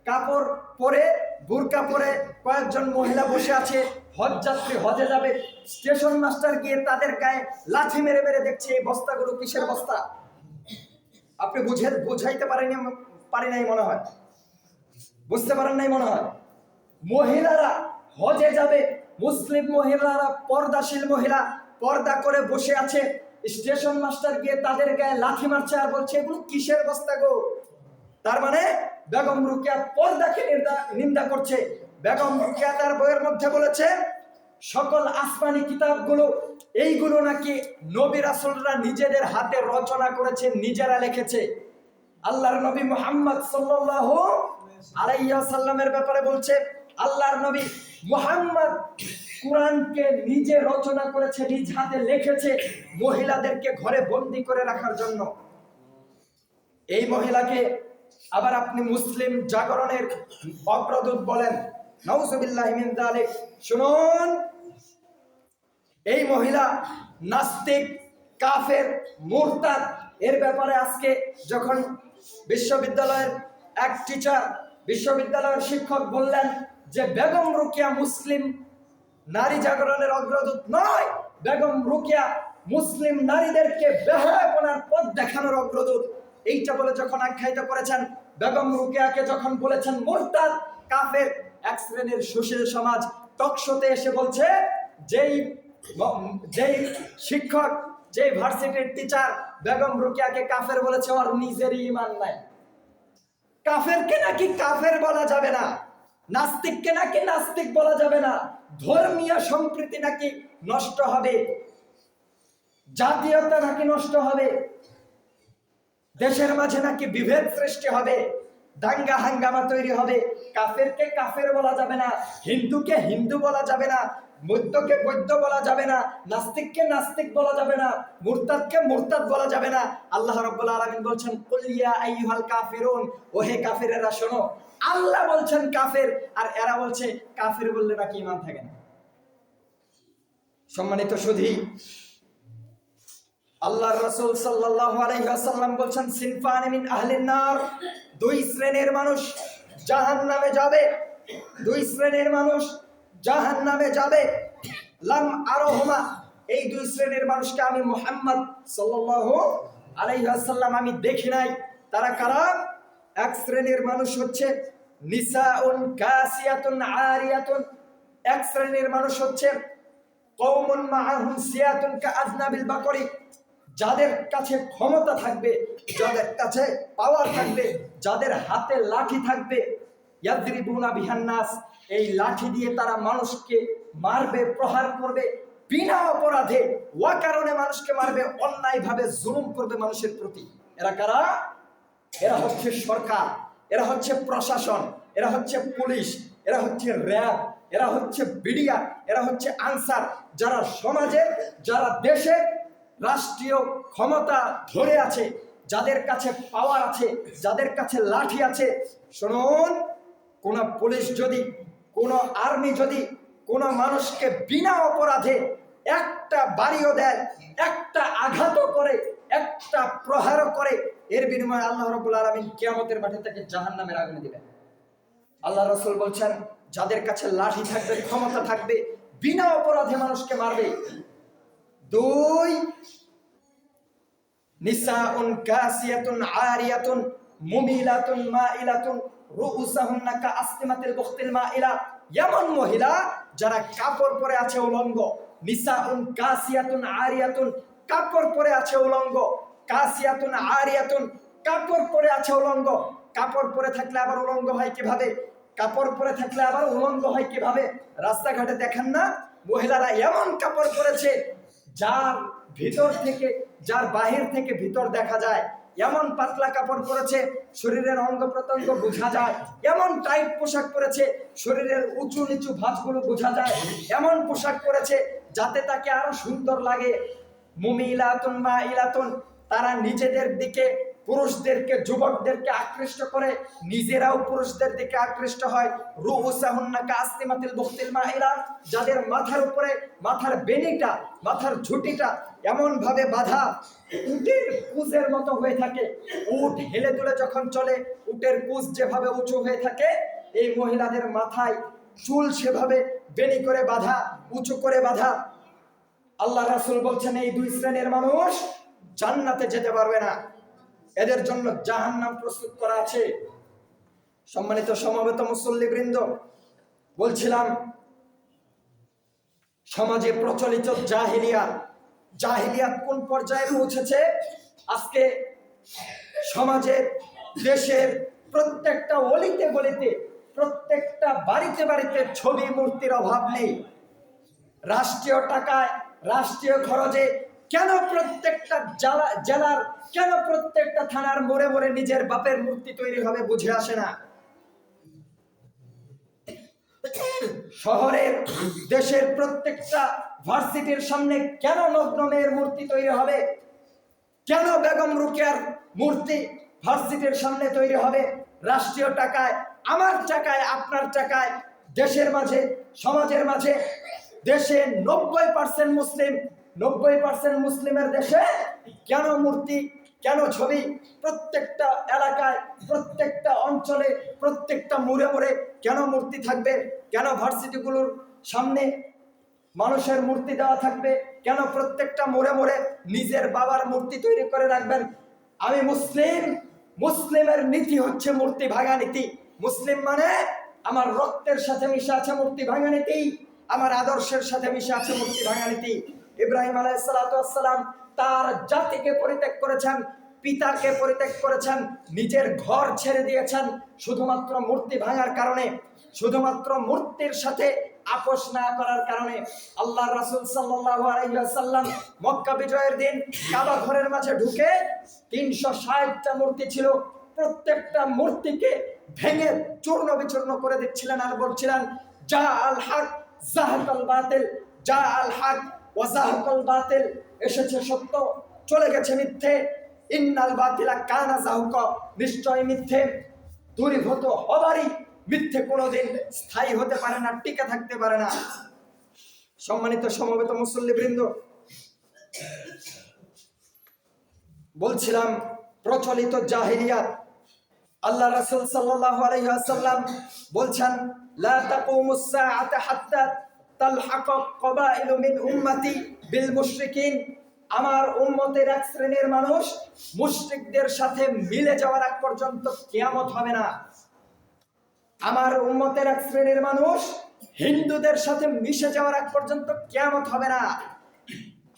কাপড় পরে, বুরকা পরে কয়েকজন মহিলা বসে আছে, হজ যাত্রী হজে যাবে, স্টেশন মাস্টার গিয়ে তাদের গায়ে লাঠি মেরে মেরে দেখছে এই বস্তাগুলো কিসের বস্তা। আপনি বুঝাইতে পারি নাই মনে হয়, বুঝতে পারেন নাই মনে হয়। মহিলারা হজে যাবে, মুসলিম মহিলারা পর্দাশীল মহিলা, পর্দা করে বসে আছে, স্টেশন মাস্টার গিয়ে তাদের গায়ে লাঠি মারছে আর বলছে এগুলো কিসের বস্তা গো। তার মানে বেগম রোকেয়া পর্দাকে নিন্দা করছে। বেগম রোকেয়া তার বইয়ের মধ্যে বলেছে সকল আসমানি কিতাবগুলো, এইগুলো নাকি নবী রাসূলরা নিজেদের হাতে রচনা করেছে, নিজেরা লিখেছে। আল্লাহর নবী মুহাম্মদ সাল্লাল্লাহু আলাইহি ওয়াসাল্লামের ব্যাপারে বলছে, আল্লাহর নবী মুহাম্মদ কুরআনকে নিজে রচনা করেছে, নিজ হাতে লিখেছে, মহিলাদেরকে ঘরে বন্দী করে রাখার জন্য। এই মহিলাকে আবার আপনি মুসলিম জাগরণের অগ্রদূত বলেন। নাউজুবিল্লাহ মিন যালিক। শুনুন, এই মহিলা নাস্তিক, কাফের, মুরতাদ, এর ব্যাপারে আজকে যখন বিশ্ববিদ্যালয়ের এক টিচার, বিশ্ববিদ্যালয়ের শিক্ষক বললেন যে বেগম রোকেয়া মুসলিম নারী জাগরণের অগ্রদূত নয়, বেগম রোকেয়া মুসলিম নারীদেরকে বেহায়াপনার পথ দেখানোর অগ্রদূত, এইটা বলে যখন আখ্যায়িত করেছেন, বেগম রোকেয়াকে যখন বলেছেন মুরতাদ, কাফের, এক শ্রেণীর সুশীল সমাজ টকশোতে এসে বলছে যেই শিক্ষক, যেই ভার্সিটির টিচার বেগম রোকেয়াকে কাফের বলেছে ওর নিজেরই ঈমান নাই। কাফেরকে নাকি কাফের বলা যাবে না, নাস্তিককে নাকি নাস্তিক বলা যাবে না, ধর্মীয় সম্প্রীতি নাকি নষ্ট হবে, জাতীয়তা নাকি নষ্ট হবে, দেশের মাঝে নাকি বিভেদ সৃষ্টি হবে, দাঙ্গা হাঙ্গামা তৈরি হবে। কাফেরকে কাফের বলা যাবে না, হিন্দুকে হিন্দু বলা যাবে না, বৌদ্ধকে বৌদ্ধ বলা যাবে না, নাস্তিককে নাস্তিক বলা যাবে না, মুরতাদকে মুরতাদ বলা যাবে না। আল্লাহ রাব্বুল আলামিন বলছেন কুল ইয়া আইয়ুহাল কাফিরুন, ওহে কাফিরেরা শোনো। আল্লাহ বলছেন কাফের, আর এরা বলছে কাফের বললে নাকি ঈমান থাকে না। সম্মানিত সুধী, আল্লাহর রাসূল সাল্লাল্লাহু আলাইহি ওয়াসাল্লাম বলছেন সিনফান মিন আহলিন নার, দুই শ্রেণীর মানুষ জাহান্নামে যাবে, দুই শ্রেণীর মানুষ জাহান্নামে যাবে। লাম আরহুমা, এই দুই শ্রেণীর মানুষকে আমি মুহাম্মদ সাল্লাল্লাহু আলাইহি ওয়াসাল্লাম আমি দেখি নাই। তারা কারা? এক শ্রেণীর মানুষ হচ্ছে নিসাউন কাসিয়াতুন আরিয়াতুন, এক শ্রেণীর মানুষ হচ্ছে কওমুন মাআহুম সিয়াতুন কাআযনাবিল বাকরি, যাদের কাছে ক্ষমতা থাকবে, যাদের কাছে পাওয়ার থাকবে, যাদের হাতে লাঠি থাকবে, ইয়াদরিবুনা বিহান নাস, এই লাঠি দিয়ে তারা মানুষকে মারবে, প্রহার করবে বিনা অপরাধে, ওয়া কারণে মানুষকে মারবে, অন্যায়ভাবে জুলুম করবে মানুষের প্রতি। এরা কারা? এরা হচ্ছে সরকার, এরা হচ্ছে প্রশাসন, এরা হচ্ছে পুলিশ, এরা হচ্ছে র্যাব, এরা হচ্ছে বিডিআ, এরা হচ্ছে আনসার, যারা সমাজে, যারা দেশে রাষ্ট্রীয় ক্ষমতা ধরে আছে, যাদের কাছে পাওয়ার আছে, যাদের কাছে লাঠি আছে। শুনুন, কোন পুলিশ যদি, কোন আর্মি যদি কোন মানুষকে বিনা অপরাধে একটা বাড়িও দেয়, একটা আঘাতও করে, একটা প্রহারও করে, এর বিনিময়ে আল্লাহ রাব্বুল আলামিন কিয়ামতের মাঠে তাকে জাহান্নামের আগুনে দিবেন। আল্লাহ রাসূল বলছেন যাদের কাছে লাঠি থাকবে, ক্ষমতা থাকবে, বিনা অপরাধে মানুষকে মারবে। দুই, নিসাউন কাসিয়াতুন আরিয়াতুন মুমিলাতুন মাইলাতুন রুউসাহুন্না কাআসনিমাতিল বুখতিল মাইলা, এমন মহিলা যারা কাপড় পরে আছে উলঙ্গ। নিসাউন কাসিয়াতুন আরিয়াতুন, কাপড় পরে আছে উলঙ্গ, কাসিয়াতুন আরিয়াতুন, কাপড় পরে আছে উলঙ্গ। কাপড় পরে থাকলে আবার উলঙ্গ হয় কিভাবে? কাপড় পরে থাকলে আবার উলঙ্গ হয় কিভাবে? রাস্তাঘাটে দেখেন না মহিলারা এমন কাপড় পরেছে যার ভিতর থেকে, যার বাহির থেকে ভিতর দেখা যায়, এমন পাতলা কাপড় পরেছে শরীরের অঙ্গ প্রত্যঙ্গ বোঝা যায়, এমন টাইট পোশাক পরেছে শরীরের উঁচু নিচু ভাঁজগুলো বোঝা যায়, এমন পোশাক পরেছে যাতে তাকে আরো সুন্দর লাগে। মুমিলাতুন মাইলাতুন, তারা নিজেদের দিকে, পুরুষদেরকে, যুবকদেরকে আকৃষ্ট করে, নিজেরাও পুরুষদের দিকে আকৃষ্ট হয়। রুউসাহুন্না কাআসনিমাতিল বুখতিল মাইলা, যাদের মাথার উপরে, মাথার বেনিটা, মাথার ঝুঁটিটা এমন ভাবে বাঁধা উটের কুজের মতো হয়ে থাকে। উট হেলে দুলে যখন চলে, উটের কুজ যেভাবে উঁচু হয়ে থাকে, এই মহিলাদের মাথায় চুল সেভাবে বেনি করে বাঁধা, উঁচু করে বাঁধা। আল্লাহ রাসূল বলছেন এই দুই শ্রেণীর মানুষ জান্নাতে যেতে পারবে না, এদের জন্য জাহান্নাম প্রস্তুত করা আছে। সম্মানিত সমবেত মুসল্লিবৃন্দ, বলছিলাম সমাজে প্রচলিত জাহিলিয়াত কোন পর্যায়ে পৌঁছেছে। আজকে সমাজের, দেশের প্রত্যেকটা অলিতে গলিতে, প্রত্যেকটা বাড়িতে বাড়িতে ছবি মূর্তির অভাব নেই। রাষ্ট্রীয় টাকায়, রাষ্ট্রীয় খরচে কেন প্রত্যেকটা জেলার, কেন প্রত্যেকটা থানার মোড়ে মোড়ে নিজের বাপের মূর্তি তৈরি হবে বুঝে আসে না। শহরের, দেশের প্রত্যেকটা ভার্সিটির সামনে কেন নগ্ন মেয়ের মূর্তি তৈরি হবে? কেন বেগম রোকেয়ার মূর্তি ভার্সিটির সামনে তৈরি হবে? রাষ্ট্রীয় টাকায়, আমার টাকায়, আপনার টাকায়, দেশের মাঝে, সমাজের মাঝে। দেশে 90% মুসলিম, 90% মুসলিমের দেশে কেন মূর্তি কেন ছবি? প্রত্যেকটা এলাকায়, প্রত্যেকটা অঞ্চলে, প্রত্যেকটা মোড়ে মোড়ে কেন মূর্তি থাকবে? কেন ভার্সিটিগুলোর সামনে মানুষের মূর্তি দেওয়া থাকবে? কেন প্রত্যেকটা মোড়ে মোড়ে নিজের বাবার মূর্তি তৈরি করে রাখবেন? আমি মুসলিম, মুসলিমের নীতি হচ্ছে মূর্তি ভাঙা নীতি। মুসলিম মানে আমার রক্তের সাথে মিশে আছে মূর্তি ভাঙা নীতি, আমার আদর্শের সাথে মিশে আছে মূর্তি ভাঙা নীতি। ইব্রাহিম আলাইহিস সালাতু ওয়াস সালাম তার জাতিকে পরিত্যাগ করেছেন, পিতাকে পরিত্যাগ করেছেন, নিজের ঘর ছেড়ে দিয়েছেন শুধুমাত্র মূর্তি ভাঙার কারণে, শুধুমাত্র মূর্তির সাথে আপোষ না করার কারণে। আল্লাহর রাসূল সাল্লাল্লাহু আলাইহি ওয়াসাল্লাম মক্কা বিজয়ের দিন কাবা ঘরের মাঝে ঢুকে 360টা মূর্তি ছিল, প্রত্যেকটা মূর্তিকে ভেঙে চূর্ণ বিচূর্ণ করে দিচ্ছিলেন আর বলছিলেন, জা আল হক জাহাকাল বাতিল, জা আল হক ওয়া জাহাকাল বাতিল, এসেছে সত্য চলে গেছে মিথ্যে। ইন্নাল বাতিলা কানা জাহুকা, নিশ্চয় মিথ্যে দূরীভূত হবারই, মিথ্যে কোনোদিন স্থায়ী হতে পারে না, টিকে থাকতে পারে না। সম্মানিত সমবেত মুসল্লিবৃন্দ, বলছিলাম প্রচলিত জাহিলিয়াত। আল্লাহ রাসূল সাল্লাল্লাহু আলাইহি ওয়াসাল্লাম বলছেন, লা তাকুমুস সাআতু হাত্তা তালহাক কবাইলু মিন উম্মতি বিল মুশরিকিন, আমার উম্মতের এক শ্রেণীর মানুষ মুশরিকদের সাথে মিলে যাওয়ার আগ পর্যন্ত কিয়ামত হবে না। আমার উম্মতের এক শ্রেণীর মানুষ হিন্দুদের সাথে মিশে যাওয়ার আগ পর্যন্ত কিয়ামত হবে না।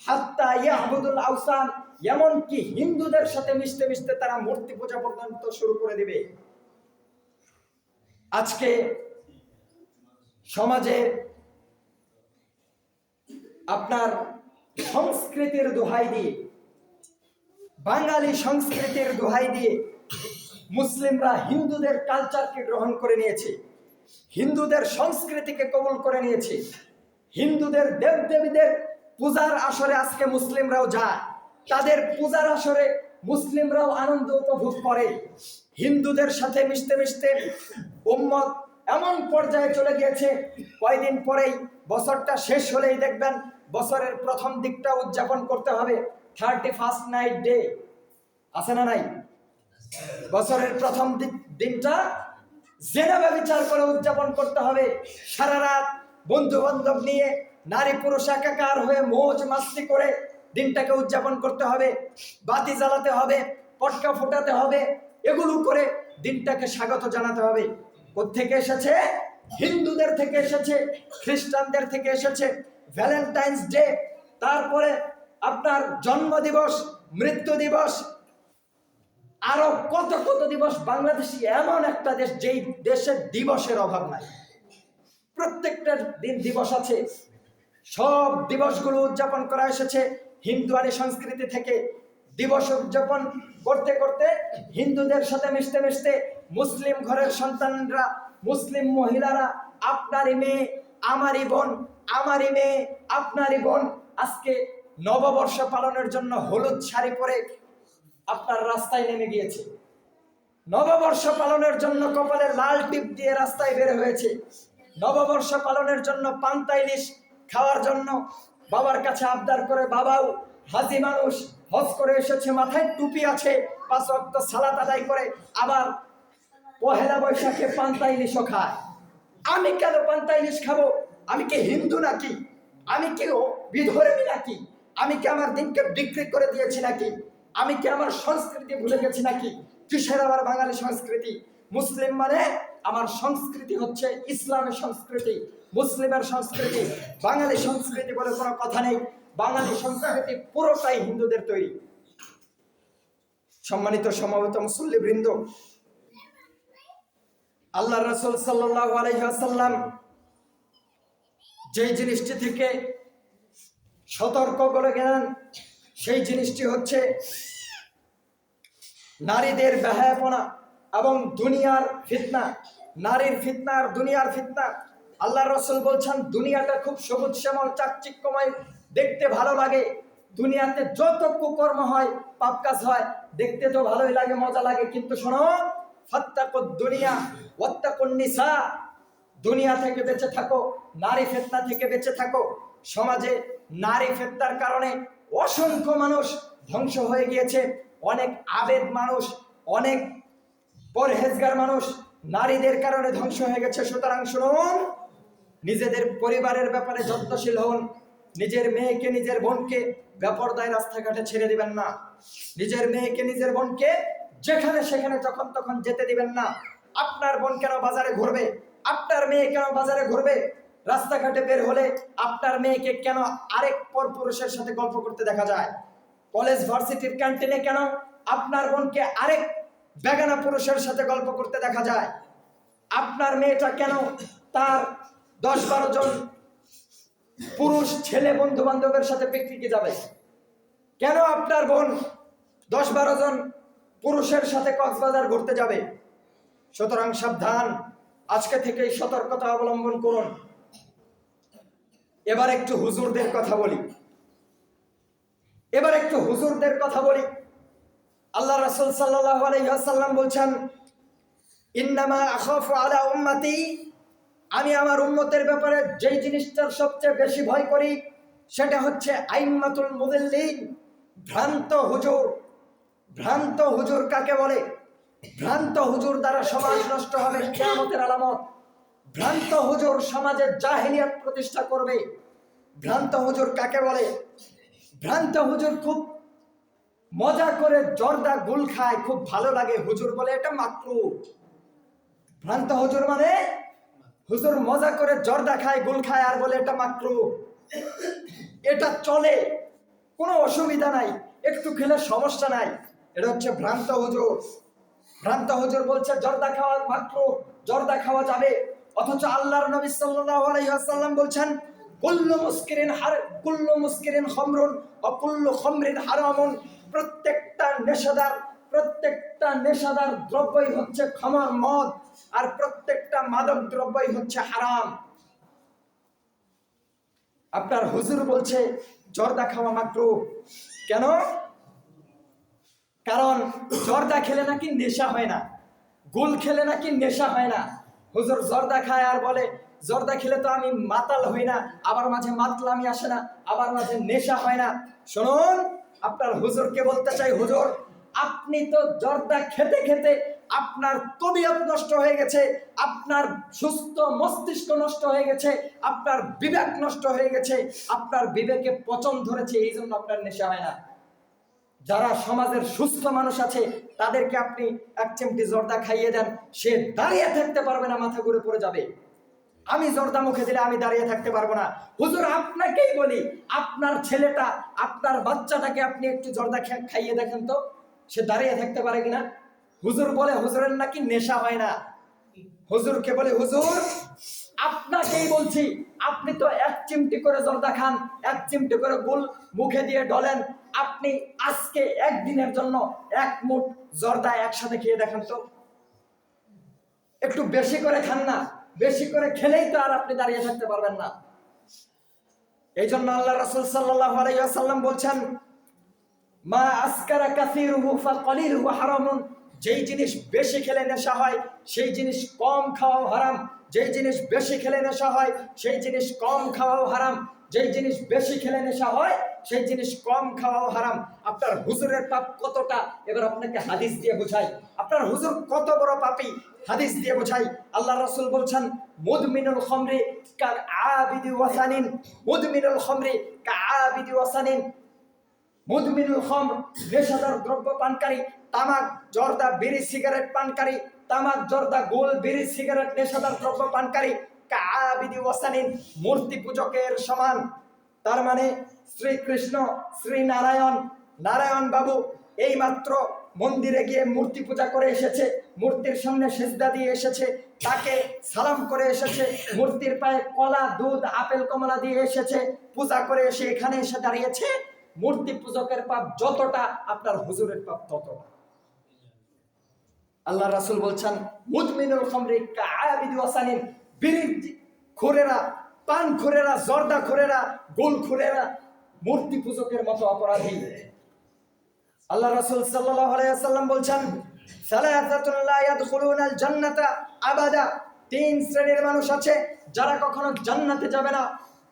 হাত্তা ইয়াবুদুল আওসান, এমনকি হিন্দুদের সাথে মিশতে মিশতে তারা মূর্তি পূজা পর্যন্ত শুরু করে দিবে। আজকে সমাজে আপনার সংস্কৃতির দোহাই দিয়ে, বাঙালি সংস্কৃতির দোহাই দিয়ে মুসলিমরা হিন্দুদের কালচারকে গ্রহণ করে নিয়েছে, হিন্দুদের সংস্কৃতিকে কবুল করে নিয়েছে। হিন্দুদের দেবদেবীদের পূজার আসরে আজকে মুসলিমরাও যায়, তাদের পূজার আসরে মুসলিমরাও আনন্দ উপভোগ করে। হিন্দুদের সাথে মিশতে মিশতে উম্মত এমন পর্যায়ে চলে গিয়েছে, কয়দিন পরেই বছরটা শেষ হলেই দেখবেন বছরের প্রথম দিকটা উদযাপন করতে হবে 31st নাইট ডে, আছে না নাই? বছরের প্রথম দিনটা জেনা ব্যভিচার করে উদযাপন করতে হবে। সারা রাত বন্ধু বান্ধব নিয়ে নারী পুরুষ একাকার হয়ে মৌজ মাস্তি করে দিনটাকে উদযাপন করতে হবে। বাতি জ্বালাতে হবে, পটকা ফোটাতে হবে, এগুলো করে দিনটাকে স্বাগত জানাতে হবে। কোত্থেকে এসেছে? হিন্দুদের থেকে এসেছে, খ্রিস্টানদের থেকে এসেছে। ভ্যালেন্টাইন্স ডে, তারপরে আপনার জন্মদিবস, মৃত্যু দিবস, আরো কত কত দিবস। বাংলাদেশ এমন একটা দেশ যেই দেশের দিবসের অভাব নাই, প্রত্যেকটা দিন দিবস আছে। সব দিবসগুলো উদযাপন করা এসেছে হিন্দুয়ানি সংস্কৃতি থেকে। দিবস উদযাপন করতে করতে হিন্দুদের সাথে মিশতে মিশতে মুসলিম ঘরের সন্তানরা, মুসলিম মহিলারা, আপনারই মেয়ে আমারই বোন, আমারই মেয়ে আপনারই বোন, আজকে নববর্ষ পালনের জন্য হলুদ শাড়ি পরে আপনার রাস্তায় নেমে গিয়েছে। নববর্ষ পালনের জন্য কপালে লাল টিপ দিয়ে রাস্তায় বের হয়েছে। নববর্ষ পালনের জন্য পান্তা ইলিশ খাওয়ার জন্য বাবার কাছে আবদার করে, বাবাও হাজি মানুষ, হজ করে এসেছে, মাথায় টুপি আছে, 5 ওয়াক্ত সালাত আদায় করে, আবার পহেলা বৈশাখে পান্তা ইলিশও খায়। আমি কেন পান্তা ইলিশ খাবো? আমি কি হিন্দু নাকি? আমি কি বিধর্মী নাকি? আমি কি আমার দিনকে বিক্রি করে দিয়েছি নাকি? আমি কি আমার সংস্কৃতি ভুলে গেছি নাকি? কিসের আমার বাঙালি সংস্কৃতি? মুসলিম মানে আমার সংস্কৃতি হচ্ছে ইসলামের সংস্কৃতি, মুসলিমের সংস্কৃতি। বাঙালি সংস্কৃতি বলে কোনো কথা নেই। বাঙালি সংস্কৃতি পুরোটাই হিন্দুদের তৈরি। সম্মানিত সমবেত মুসল্লিবৃন্দ, আল্লাহ রাসূল সাল্লাল্লাহু আলাইহি ওয়াসাল্লাম যেই জিনিসটি থেকে সতর্ক করে গেলেন, সেই জিনিসটি হচ্ছে নারীদের বেহায়াপনা এবং দুনিয়ার ফিতনা। নারীর ফিতনা আর দুনিয়ার ফিতনা। আল্লাহ রাসূল বলছেন, দুনিয়াটা খুব সবুজ শ্যামল চাকচিক্যময়, দেখতে ভালো লাগে। দুনিয়াতে যত কুকর্ম হয়, পাপ কাজ হয়, দেখতে তো ভালোই লাগে, মজা লাগে, কিন্তু শোনো, ফাত্তাকুদ দুনিয়া ওয়াত্তাকুন নিসা, দুনিয়া থেকে বেঁচে থাকো, নারী ফিতনা থেকে বেঁচে থাকো। সমাজে নারী ফিতনার কারণে অসংখ্য মানুষ ধ্বংস হয়ে গিয়েছে, অনেক আবেদ মানুষ, অনেক পরহেজগার মানুষ নারীদের কারণে ধ্বংস হয়ে গেছে। সুতরাং শুনুন, নিজেদের পরিবারের ব্যাপারে যত্নশীল হন। নিজের মেয়েকে, নিজের বোনকে বেপরদায় রাস্তাঘাটে ছেড়ে দিবেন না। নিজের মেয়েকে, নিজের বোনকে যেখানে সেখানে যখন তখন যেতে দিবেন না। আপনার বোন কেন বাজারে ঘুরবে? আপনার মেয়ে কেন বাজারে ঘুরবে? রাস্তাঘাটে বের হলে আপনার মেয়েকে কেন আরেক পরপুরুষের সাথে গল্প করতে দেখা যায়? কলেজ ভার্সিটির ক্যান্টিনে কেন আপনার বোনকে আরেক বেগানা পুরুষের সাথে গল্প করতে দেখা যায়? আপনার মেয়েটা কেন তার 10-12 জন পুরুষ ছেলে বন্ধু বান্ধবের সাথে পিকনিকে যাবে? কেন আপনার বোন 10-12 জন পুরুষের সাথে কক্সবাজার ঘুরতে যাবে? সুতরাং সাবধান, আজকে থেকেই সতর্কতা অবলম্বন করুন। এবার একটু হুজুরদের কথা বলি। আল্লাহ রাসূল সাল্লাল্লাহু আলাইহি ওয়াসাল্লাম বলছেন, ইন্নামা আখাফু আলা উম্মতি, আমি আমার উম্মতের ব্যাপারে যেই জিনিসটার সবচেয়ে বেশি ভয় করি সেটা হচ্ছে আইম্মাতুল মুদিল্লিন, ভ্রান্ত হুজুর। ভ্রান্ত হুজুর কাকে বলে? ভ্রান্ত হুজুর দ্বারা সমাজ নষ্ট হবে, কিয়ামতের আলামত। ভ্রান্ত হুজুর সমাজে জাহেলিয়াত প্রতিষ্ঠা করবে। ভ্রান্ত হুজুর কাকে বলে? ভ্রান্ত হুজুর খুব মজা করে জর্দা গুল খায়, খুব ভালো লাগে, হুজুর বলে এটা মাকরুহ। ভ্রান্ত হুজুর মানে হুজুর মজা করে জর্দা খায়, গুল খায় আর বলে এটা মাকরুহ, এটা চলে, কোনো অসুবিধা নাই, একটু খেলে সমস্যা নাই। এটা হচ্ছে ভ্রান্ত হুজুর। ভ্রান্ত হুজুর বলছে জর্দা খাওয়া মাকরুহ, জর্দা খাওয়া যাবে। অথচ আল্লাহর নবী সাল্লাল্লাহু আলাইহি ওয়াসাল্লাম বলছেন, কুল্লু মুস্কিরিন খামরুন ওয়া কুল্লু খামরিন হারামুন। প্রত্যেকটা নেশাদার দ্রব্যই হচ্ছে খামর, মদ, আর প্রত্যেকটা মাদক দ্রব্যই হচ্ছে হারাম। আপনার হুজুর বলছে জর্দা খাওয়া মাকরুহ। কেন? কারণ জর্দা খেলে নাকি নেশা হয় না, গুল খেলে নাকি নেশা হয় না। হুজুর জর্দা খায় আর বলে জর্দা খেলে তো আমি মাতাল হই না, আবার মাঝে মাতলামি আসে না, আবার মাঝে নেশা হয় না। শুনুন, আপনার হুজুরকে বলতে চাই, হুজুর আপনি তো জর্দা খেতে খেতে আপনার তবিয়ত নষ্ট হয়ে গেছে, আপনার সুস্থ মস্তিষ্ক নষ্ট হয়ে গেছে, আপনার বিবেক নষ্ট হয়ে গেছে, আপনার বিবেকে পচন ধরেছে, এই জন্য আপনার নেশা হয় না। যারা সমাজের সুস্থ মানুষ আছে তাদেরকে আপনি এক চিমটি জর্দা খাইয়ে দেন, সে দাঁড়িয়ে থাকতে পারবে না, মাথা ঘুরে পড়ে যাবে। আমি জর্দা মুখে দিলে আমি দাঁড়িয়ে থাকতে পারবো না। হুজুর আপনাকেই বলি, আপনার ছেলেটা, আপনার বাচ্চাটাকে আপনি একটু জর্দা খাইয়ে দেখেন তো, সে দাঁড়িয়ে থাকতে পারে কিনা। হুজুর বলে হুজুরের নাকি নেশা হয় না। হুজুরকে বলে হুজুর আপনাকেই বলছি, আপনি তো এক চিমটি করে জর্দা খান, এক চিমটি করে গুল মুখে দিয়ে ডলেন, আপনি আজকে একদিনের জন্য এক মুঠ জর্দা একসাথে খেয়ে দেখেন তো। একটু বেশি করে খান না, বেশি করে খেলেই তো আর আপনি দাঁড়িয়ে থাকতে পারবেন না। এই জন্য আল্লাহ রাসূল সাল্লাল্লাহু আলাইহি ওয়াসাল্লাম বলছেন, মা আসকারা কাসীরুহু ফাকালিলুহু হারামুন। যেই জিনিস বেশি খেলে নেশা হয় সেই জিনিস কম খাওয়াও হারাম। যেই জিনিস বেশি খেলে নেশা হয় সেই জিনিস কম খাওয়াও হারাম। যেই জিনিস বেশি খেলে নেশা হয় সেই জিনিস কম খাওয়াও হারাম। আপনার হুজুরের পাপ কতটা, এবার আপনাকে হাদিস দিয়ে বোঝাই। আপনার হুজুর কত বড় পাপী, হাদিস দিয়ে বোঝাই। আল্লাহ রাসূল বলছেন, মুদমিনুল খামরি কা আবিদি ওয়াসানিন। মুদমিনুল খামরি কা আবিদি ওয়াসানিন। মুদমিনুল খামর, নেশাদার দ্রব্য পানকারী, তামাক জর্দা বিড়ি সিগারেট পানকারী, তামাক জর্দা গোল বিড়ি সিগারেট নেশাদার দ্রব্য পানকারী, কাআবিদি ওয়াসানিন, মূর্তি পূজকের সমান। তার মানে শ্রীকৃষ্ণ, শ্রী নারায়ণ, নারায়ণ বাবু এইমাত্র মন্দিরে গিয়ে মূর্তি পূজা করে এসেছে, মূর্তির সামনে সেজদা দিয়ে এসেছে, তাকে সালাম করে এসেছে, মূর্তির পায়ে কলা, দুধ, আপেল, কমলা দিয়ে এসেছে, পূজা করে এসে এখানে এসে দাঁড়িয়েছে। মূর্তি পূজকের পাপ যতটা, আপনার হুজুরের পাপ ততটা। আল্লাহ রাসূল বলছেন, মুদমিনুল খামরি কাআবিদি ওয়াসানিন। বিড়ি খুরেরা, পান খুরেরা, জর্দা খুরেরা, গোল খুরেরা মূর্তি পূজকের মতো অপরাধী। আল্লাহ রাসূল সাল্লাল্লাহু আলাইহি ওয়াসাল্লাম বলছেন, সালাসাতুন লা ইয়াদখুলুনাল জান্নাতা আবাদা। তিন শ্রেণীর মানুষ আছে যারা কখনো জান্নাতে যাবে না।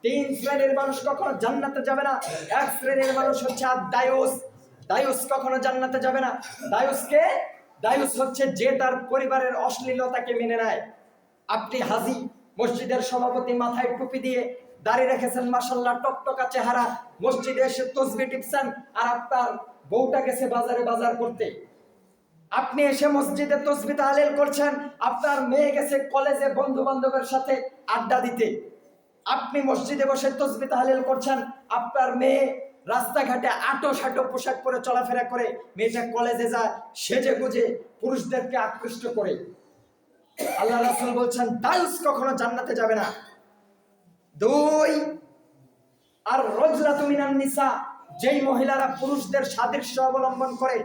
তিন শ্রেণীর মানুষ কখনো জান্নাতে যাবে না। এক শ্রেণীর মানুষ হচ্ছে আদ-দায়ুস, দায়ুস কখনো জান্নাতে যাবে না। দায়ুস হচ্ছে যে তার পরিবারের অশ্লীলতাকে মেনে নেয়। আপনি হাজি, মসজিদের সভাপতি, মাথায় টুপি দিয়ে দাড়ি রেখেছেন, মাশাআল্লাহ টকটকা চেহারা, মসজিদে এসে তসবিহ টিপছেন, আর আপনার বউটা গেছে বাজারে বাজার করতে। আপনি এসে মসজিদে তসবিহ তাহলিল করছেন, আপনার মেয়ে গেছে কলেজে বন্ধু বান্ধবের সাথে আড্ডা দিতে। আপনি মসজিদে বসে তসবিহ তাহলিল করছেন, আপনার মেয়ে রাস্তাঘাটে আটো সাটো পোশাক পরে চলাফেরা করে, মেয়েটা কলেজে যায় সেজে গুজে পুরুষদেরকে আকৃষ্ট করে। আল্লাহ রাসূল বলছেন দায়ুস কখনো জান্নাতে যাবে না। 2, আর রাজলাতু মিনান নিসা, যেই মহিলারা পুরুষদের সাদৃশ্য অবলম্বন করে,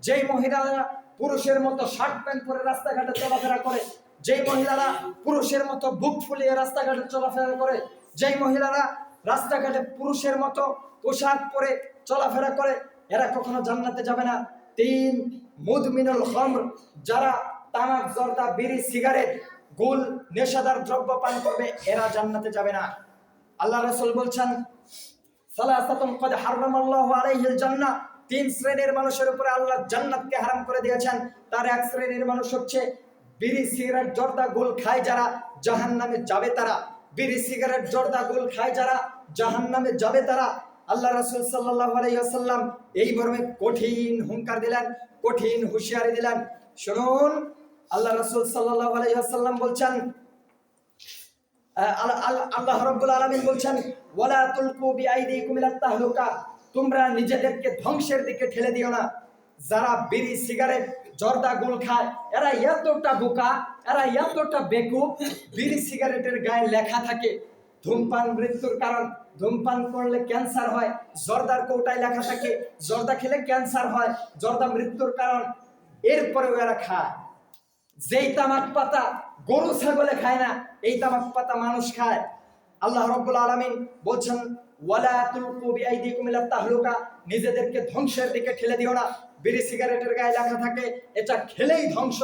যেই মহিলারা পুরুষের মতো শার্ট প্যান্ট পরে রাস্তাঘাটে চলাফেরা করে, যেই মহিলারা পুরুষের মতো বুক ফুলিয়ে রাস্তাঘাটে চলাফেরা করে, যেই মহিলারা রাস্তাঘাটে পুরুষের মতো পোশাক পরে চলাফেরা করে, এরা কখনো জান্নাতে যাবে না। 3, মুদমিনুল খামর, যারা তামাক, জর্দা, বিড়ি, সিগারেট, গুল, নেশাদার দ্রব্য পান করবে, এরা জান্নাতে যাবে না। আল্লাহ রাসূল বলছেন সালাসাতুন ক্বাদ হারামাল্লাহু আলাইহিল জান্নাহ, 3 শ্রেণীর মানুষের উপরে আল্লাহ জান্নাতকে হারাম করে দিয়েছেন। তার এক শ্রেণীর মানুষ হচ্ছে বিড়ি, সিগারেট, জর্দা, গুল খায় যারা, জাহান্নামে যাবে তারা। বিড়ি, সিগারেট, জর্দা, গুল খায় যারা, জাহান্নামে যাবে তারা। আল্লাহ রাসূল সাল্লাল্লাহু আলাইহি ওয়াসাল্লাম এই মর্মে কঠিন হুঙ্কার দিলেন, কঠিন হুঁশিয়ারি দিলেন। শুনুন, আল্লাহ রাসূল সাল্লাল্লাহু আলাইহি ওয়াসাল্লাম বলছেন, আল্লাহ রাব্বুল আলামিন বলছেন ওয়ালা তুলকু বিআইদিকুম ইলাত তাহলুকা, তোমরা নিজেদেরকে ধ্বংসের দিকে ঠেলে দিও না। যারা বিড়ি, সিগারেট, জর্দা, গুল খায়, এরা এতটা বোকা, এরা এতটা বেকুব, বিড়ি সিগারেটের গায়ে লেখা থাকে ধূমপান মৃত্যুর কারণ, ধূমপান করলে ক্যান্সার হয়। জর্দার কৌটায় লেখা থাকে জর্দা খেলে ক্যান্সার হয়, জর্দা মৃত্যুর কারণ। এরপরেও এরা খায়। যেই তামাক পাতা গরু ছাগলে খায় না, এই তামাক পাতা মানুষ খায়। আল্লাহ রাব্বুল আলামিন বলছেন ওয়ালা তুলকু বিআইদিকুম ইলাত তাহলুকা, নিজেদেরকে ধ্বংসের দিকে ঠেলে দিও না। বিড়ি সিগারেটের গায়ে লেখা থাকে এটা খেলেই ধ্বংস,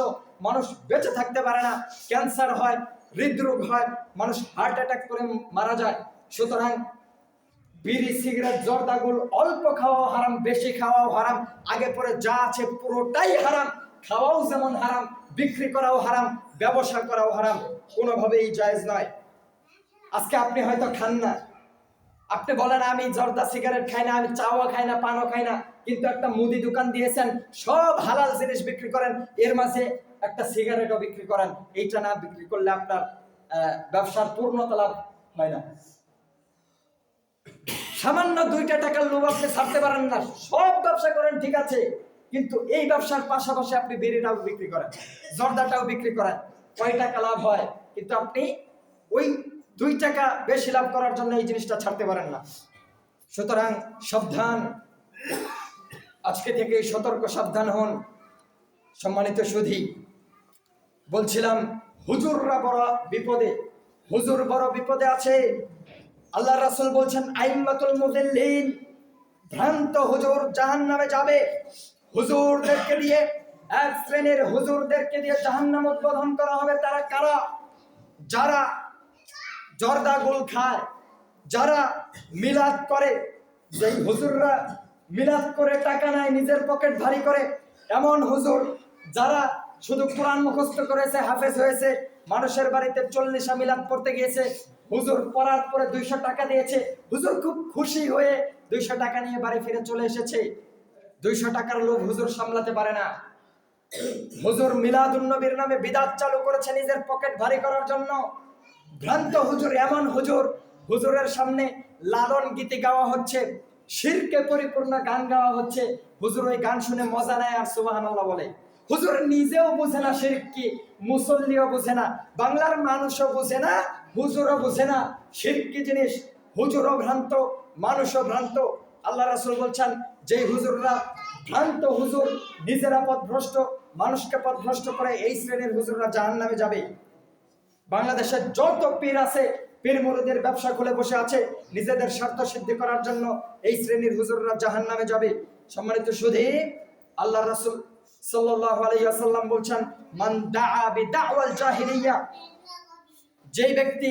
মানুষ বেঁচে থাকতে পারে না, ক্যান্সার হয়, হৃদরোগ হয়, মানুষ হার্ট অ্যাটাক করে মারা যায়। সুতরাং বিড়ি, সিগারেট, জর্দা, গুল অল্প খাওয়াও হারাম, বেশি খাওয়াও হারাম, আগে পরে যা আছে পুরোটাই হারাম। খাওয়াও যেমন হারাম, বিক্রি করাও হারাম, ব্যবসা করাও হারাম, কোনোভাবেই জায়েজ নয়। আজকে আপনি হয়তো খান না, আপনি বলেন আমি জর্দা সিগারেট খাই না, আমি চাও খাই না, পানও খাই না, কিন্তু একটা মুদি দোকান দিয়েছেন, সব হালাল জিনিস বিক্রি করেন, এর মাঝে একটা সিগারেটও বিক্রি করেন। এইটা না বিক্রি করলে আপনার ব্যবসার পূর্ণতা লাভ হয় না। সামান্য 2টা টাকার লোভ আপনি ছাড়তে পারেন না, সব ব্যবসা করেন ঠিক আছে, কিন্তু এই ব্যবসার পাশাপাশি আপনি বিড়িটাও বিক্রি করেন, জর্দাটাও বিক্রি করেন, কয় টাকা লাভ হয়, কিন্তু আপনি ওই 2 টাকা বেশি লাভ করার জন্য এই জিনিসটা ছাড়তে পারেন না। সুতরাং সাবধান, আজকে থেকে সতর্ক সাবধান হন। সম্মানিত সুধী, বলছিলাম হুজুররা বড় বিপদে, হুজুর বড় বিপদে আছে। আল্লাহ রাসূল বলছেন আইম্মাতুল মুদিল্লিন, ভ্রান্ত হুজুর জাহান্নামে যাবে। হুজুরদেরকে দিয়ে, এক শ্রেণীর হুজুরদেরকে দিয়ে জাহান্নাম উদ্বোধন করা হবে। তারা কারা? যারা জর্দা, গুল খায়, যারা মিলাদ করে। যেই হুজুররা মিলাদ করে টাকা নেয়, নিজের পকেট ভারী করে, এমন হুজুর যারা শুধু কোরআন মুখস্থ করেছে, হাফেজ হয়েছে, মানুষের বাড়িতে 40 মিলাদ পড়তে গিয়েছে, হুজুর পড়ার পরে 200 টাকা দিয়েছে, হুজুর খুব খুশি হয়ে 200 টাকা নিয়ে বাড়ি ফিরে চলে এসেছে। 200 টাকার লোভ হুজুর সামলাতে পারে না। হুজুর মিলাদুন নবীর নামে বিদআত চালু করেছে নিজের পকেট ভারী করার জন্য। ভ্রান্ত হুজুর এমন হুজুর, হুজুরের সামনে লালন গীতি গাওয়া হচ্ছে, শিরকে পরিপূর্ণ গান গাওয়া হচ্ছে, হুজুর ওই গান শুনে মজা নেয় আর সুবহানাল্লাহ বলে। হুজুর নিজেও বুঝে না শিরক কি, মুসল্লিও বুঝে না, বাংলার মানুষও বুঝে না, হুজুরও বুঝে না শিরক কি জিনিস। হুজুরও ভ্রান্ত, মানুষও ভ্রান্ত। আল্লাহ রাসূল বলছেন যে হুজুররা ভ্রান্ত হুজুর, নিজেরা পথভ্রষ্ট, মানুষকে পথভ্রষ্ট করে, এই শ্রেণীর হুজুররা জাহান্নামে যাবে। বাংলাদেশের যত পীর আছে, পীর মুরিদের ব্যবসা খুলে বসে আছে নিজেদের স্বার্থ সিদ্ধি করার জন্য, এই শ্রেণীর হুজুররা জাহান্নামে যাবে। সম্মানিত সুধী, আল্লাহ রাসূল সাল্লাল্লাহু আলাইহি ওয়াসাল্লাম বলছেন মান দাআ বিদাওয়াল জাহিলিয়া, যেই ব্যক্তি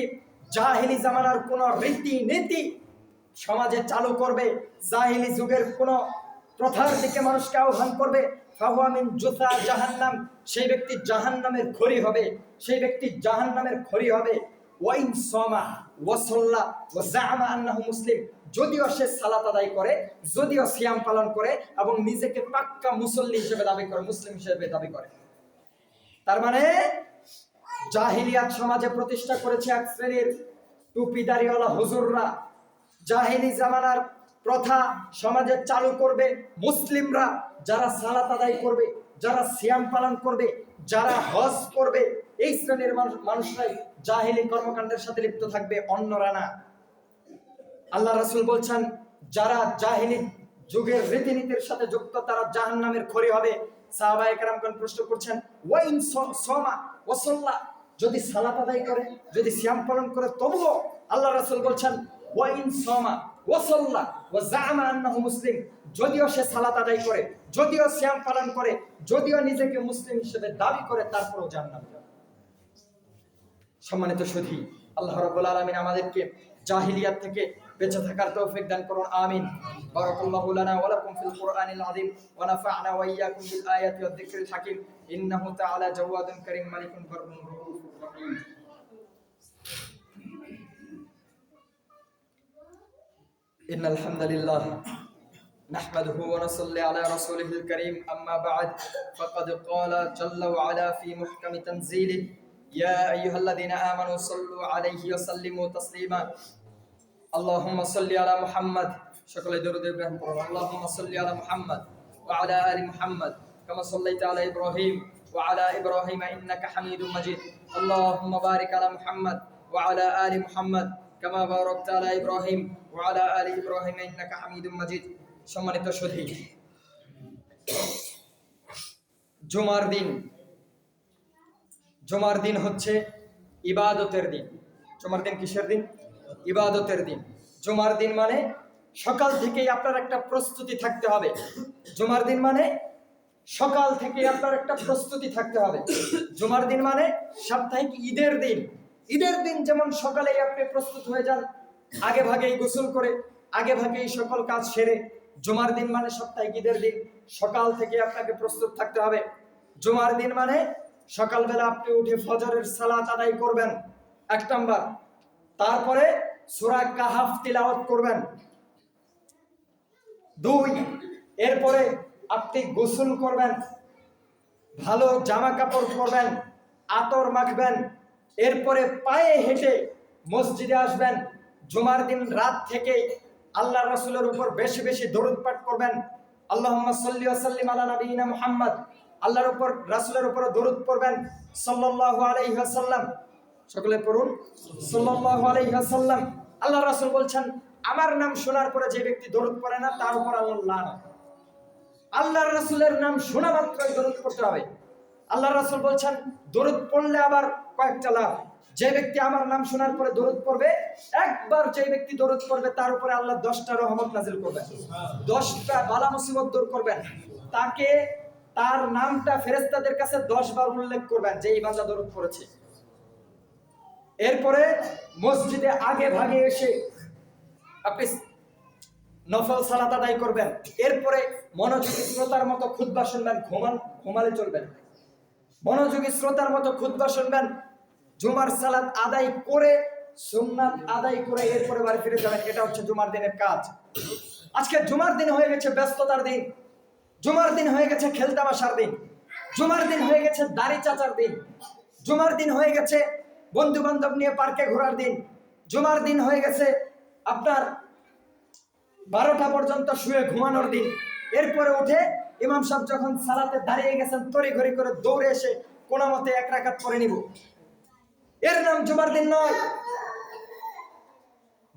জাহিলি জামানার কোন রীতি নীতি সমাজে চালু করবে, জাহিলি যুগের কোন প্রথার দিকে মানুষকে আহ্বান করবে, ফাহুয়া মিন জুসা জাহান্নাম, সেই ব্যক্তি জাহান্নামের খড়ি হবে, সেই ব্যক্তি জাহান্নামের খড়ি হবে। ওয়াইন সামা ওয়া সাল্লা ওয়া জাআমা আন্নাহু মুসলিম, যদিও সে সালাত আদায় করে, যদিও সিয়াম পালন করে এবং নিজেকে পাক্কা মুসল্লি হিসেবে দাবি করে, মুসলিম হিসেবে দাবি করে। তার মানে জাহিলিয়াত সমাজে প্রতিষ্ঠা করেছে এক শ্রেণীর টুপিদারিওয়ালা হুজুররা। জাহিলি জামানার প্রথা সমাজে চালু করবে মুসলিমরা, যারা সালাত আদায় করবে, যারা সিয়াম পালন করবে, যারা হজ করবে, এই শ্রেণীর মানুষরাই জাহিলি কর্মকাণ্ডের সাথে লিপ্ত থাকবে, অন্যরা না। আল্লাহ রাসূল বলছেন, যারা জাহিলি যুগের রীতিনীতির সাথে যুক্ত তারা জাহান্নামের খড়ি হবে। সাহাবায়ে কেরামগণ প্রশ্ন করছেন, ওয়াইন সামা ওয়া সাল্লা, যদি সালাত আদায় করে, যদি সিয়াম পালন করে, তবুও আল্লাহ রাসূল বলছেন ওয়াইন সামা ওয়া সাল্লা ওয়া জাআমা আন্নাহু মুসলিম, যদিও সে সালাত আদায় করে, যদিও সিয়াম পালন করে, যদিও নিজেকে মুসলিম হিসেবে দাবি করে, তারপরেও জাহান্নামে যাবে। সম্মানিত সুধী, আল্লাহ রাব্বুল আলামিন আমাদেরকে জাহিলিয়াত থেকে বেঁচে থাকার তৌফিক দান করুন, আমিন। বারাকাল্লাহু লানা ওয়া লাকুম ফিল কুরআনিল আযীম ওয়া নাফা'না ওয়া ইয়্যাকুম বিল আয়াতি ওয়াদ যিকরিল হাকীম, ইন্নাহু তাআলা জাওয়াদুন কারীম মালিকুন বাররুন রাউফুর রাহিম। ইন্নাল হামদালিল্লাহ নাহমাদুহু ওয়া নুসাল্লি আলা রাসূলিহিল কারীম, আম্মা বা'দ, ফাকাদ ক্বালা জাল্লা ওয়া আলা ফি মুহকামি তানজিলিহি, ইয়া আইয়ুহাল্লাযীনা আমানু সাল্লু আলাইহি ওয়া সাল্লিমু তাসলিমা। আল্লাহুম্মা সাল্লি আলা মুহাম্মাদ, সকলে দরুদ ইব্রাহিম পড়ুন। আল্লাহুম্মা সাল্লি আলা মুহাম্মাদ ওয়া আলা আলি মুহাম্মাদ কামা সাল্লাইতা আলা ইব্রাহিম ওয়া আলা ইব্রাহিম ইন্নাকা হামিদুম মাজিদ। আল্লাহুম্মা বারিক আলা মুহাম্মাদ ওয়া আলা আলি মুহাম্মাদ কামা বারাকতা আলা ইব্রাহিম ওয়া আলা আলি ইব্রাহিম ইন্নাকা হামিদুম মাজিদ। সম্মানিত সুধী, জুমার দিন হচ্ছে ইবাদতের দিন। জুমার দিন কিসের দিন? ইবাদতের দিন। জুমার দিন মানে সকাল থেকেই আপনার একটা প্রস্তুতি থাকতে হবে। জুমার দিন মানে সকাল থেকে আপনার একটা প্রস্তুতি থাকতে হবে। জুমার দিন মানে সাপ্তাহিক ঈদের দিন। ঈদের দিন যেমন সকালেই আপনি প্রস্তুত হয়ে যান, আগে ভাগেই গোসল করে, আগে ভাগেই সকল কাজ সেরে। জুমার দিন মানে সাপ্তাহিক ঈদের দিন, সকাল থেকে আপনাকে প্রস্তুত থাকতে হবে। জুমার দিন মানে সকালবেলা আপনি উঠে ফজরের সালাত আদায় করবেন, 1 নাম্বার। তারপরে সূরা কাহাফ তিলাওয়াত করবেন, 2। এরপরে আপনি গোসল করবেন, ভালো জামা কাপড় পরবেন, আতর মাখবেন, এরপরে পায়ে হেঁটে মসজিদে আসবেন। জুমার দিন রাত থেকে আল্লাহর রাসূলের উপর বেশি বেশি দরুদ পাঠ করবেন। আল্লাহুম্মা সাল্লি ওয়া সাল্লিম আলা নাবিয়িনা মুহাম্মদ, আল্লাহর উপর রাসূলের উপর দরুদ পড়বেন সাল্লাল্লাহু আলাইহি ওয়াসাল্লাম। সকলে পড়ুন সাল্লাল্লাহু আলাইহি ওয়াসাল্লাম। আল্লাহর রাসূল বলছেন, আমার নাম শোনার পরে যে ব্যক্তি দরুদ পড়ে না তার উপর আল্লাহর লানত। আল্লাহর রাসূলের নাম শোনা মাত্রই দরুদ পড়তে হবে। আল্লাহর রাসূল বলছেন, দরুদ পড়লে আবার কয়েকটা লাভ। যে ব্যক্তি আমার নাম শোনার পরে দরুদ পড়বে, একবার যে ব্যক্তি দরুদ পড়বে তার উপরে আল্লাহ 10টা রহমত নাযিল করবেন, 10টা বালা মুসিবত দূর করবেন। তাকে, তার নামটা ফেরেশতাদের কাছে 10 বার উল্লেখ করবেন যে এই বান্দা দরুদ পড়েছে। এরপরে মসজিদে আগে ভাগে এসে আপনি নফল সালাত আদায় করবেন। এরপরে মনোযোগী শ্রোতার মতো খুতবা শুনবেন, ঘুমালে চলবে না। মনোযোগী শ্রোতার মতো খুতবা শুনবেন, জুমার সালাত আদায় করে, সুন্নাত আদায় করে এরপরে বাড়ি ফিরে যাবেন। এটা হচ্ছে জুমার দিনের কাজ। আজকে জুমার দিন হয়ে গেছে ব্যস্ততার দিন, জুমার দিন হয়ে গেছে খেলতামাশার দিন, জুমার দিন হয়ে গেছে দাড়ি চাচার দিন, জুমার দিন হয়ে গেছে বন্ধু বান্ধব নিয়ে পার্কে ঘোরার দিন, জুমার দিন হয়ে গেছে আপনার 12টা পর্যন্ত শুয়ে ঘুমানোর দিন। এরপরে উঠে ইমাম সাহেব যখন সালাতে দাঁড়িয়ে গেছেন, তড়িঘড়ি করে দৌড়ে এসে কোনো মতে 1 রাকাত পড়ে নিব, এর নাম জুমার দিন নয়।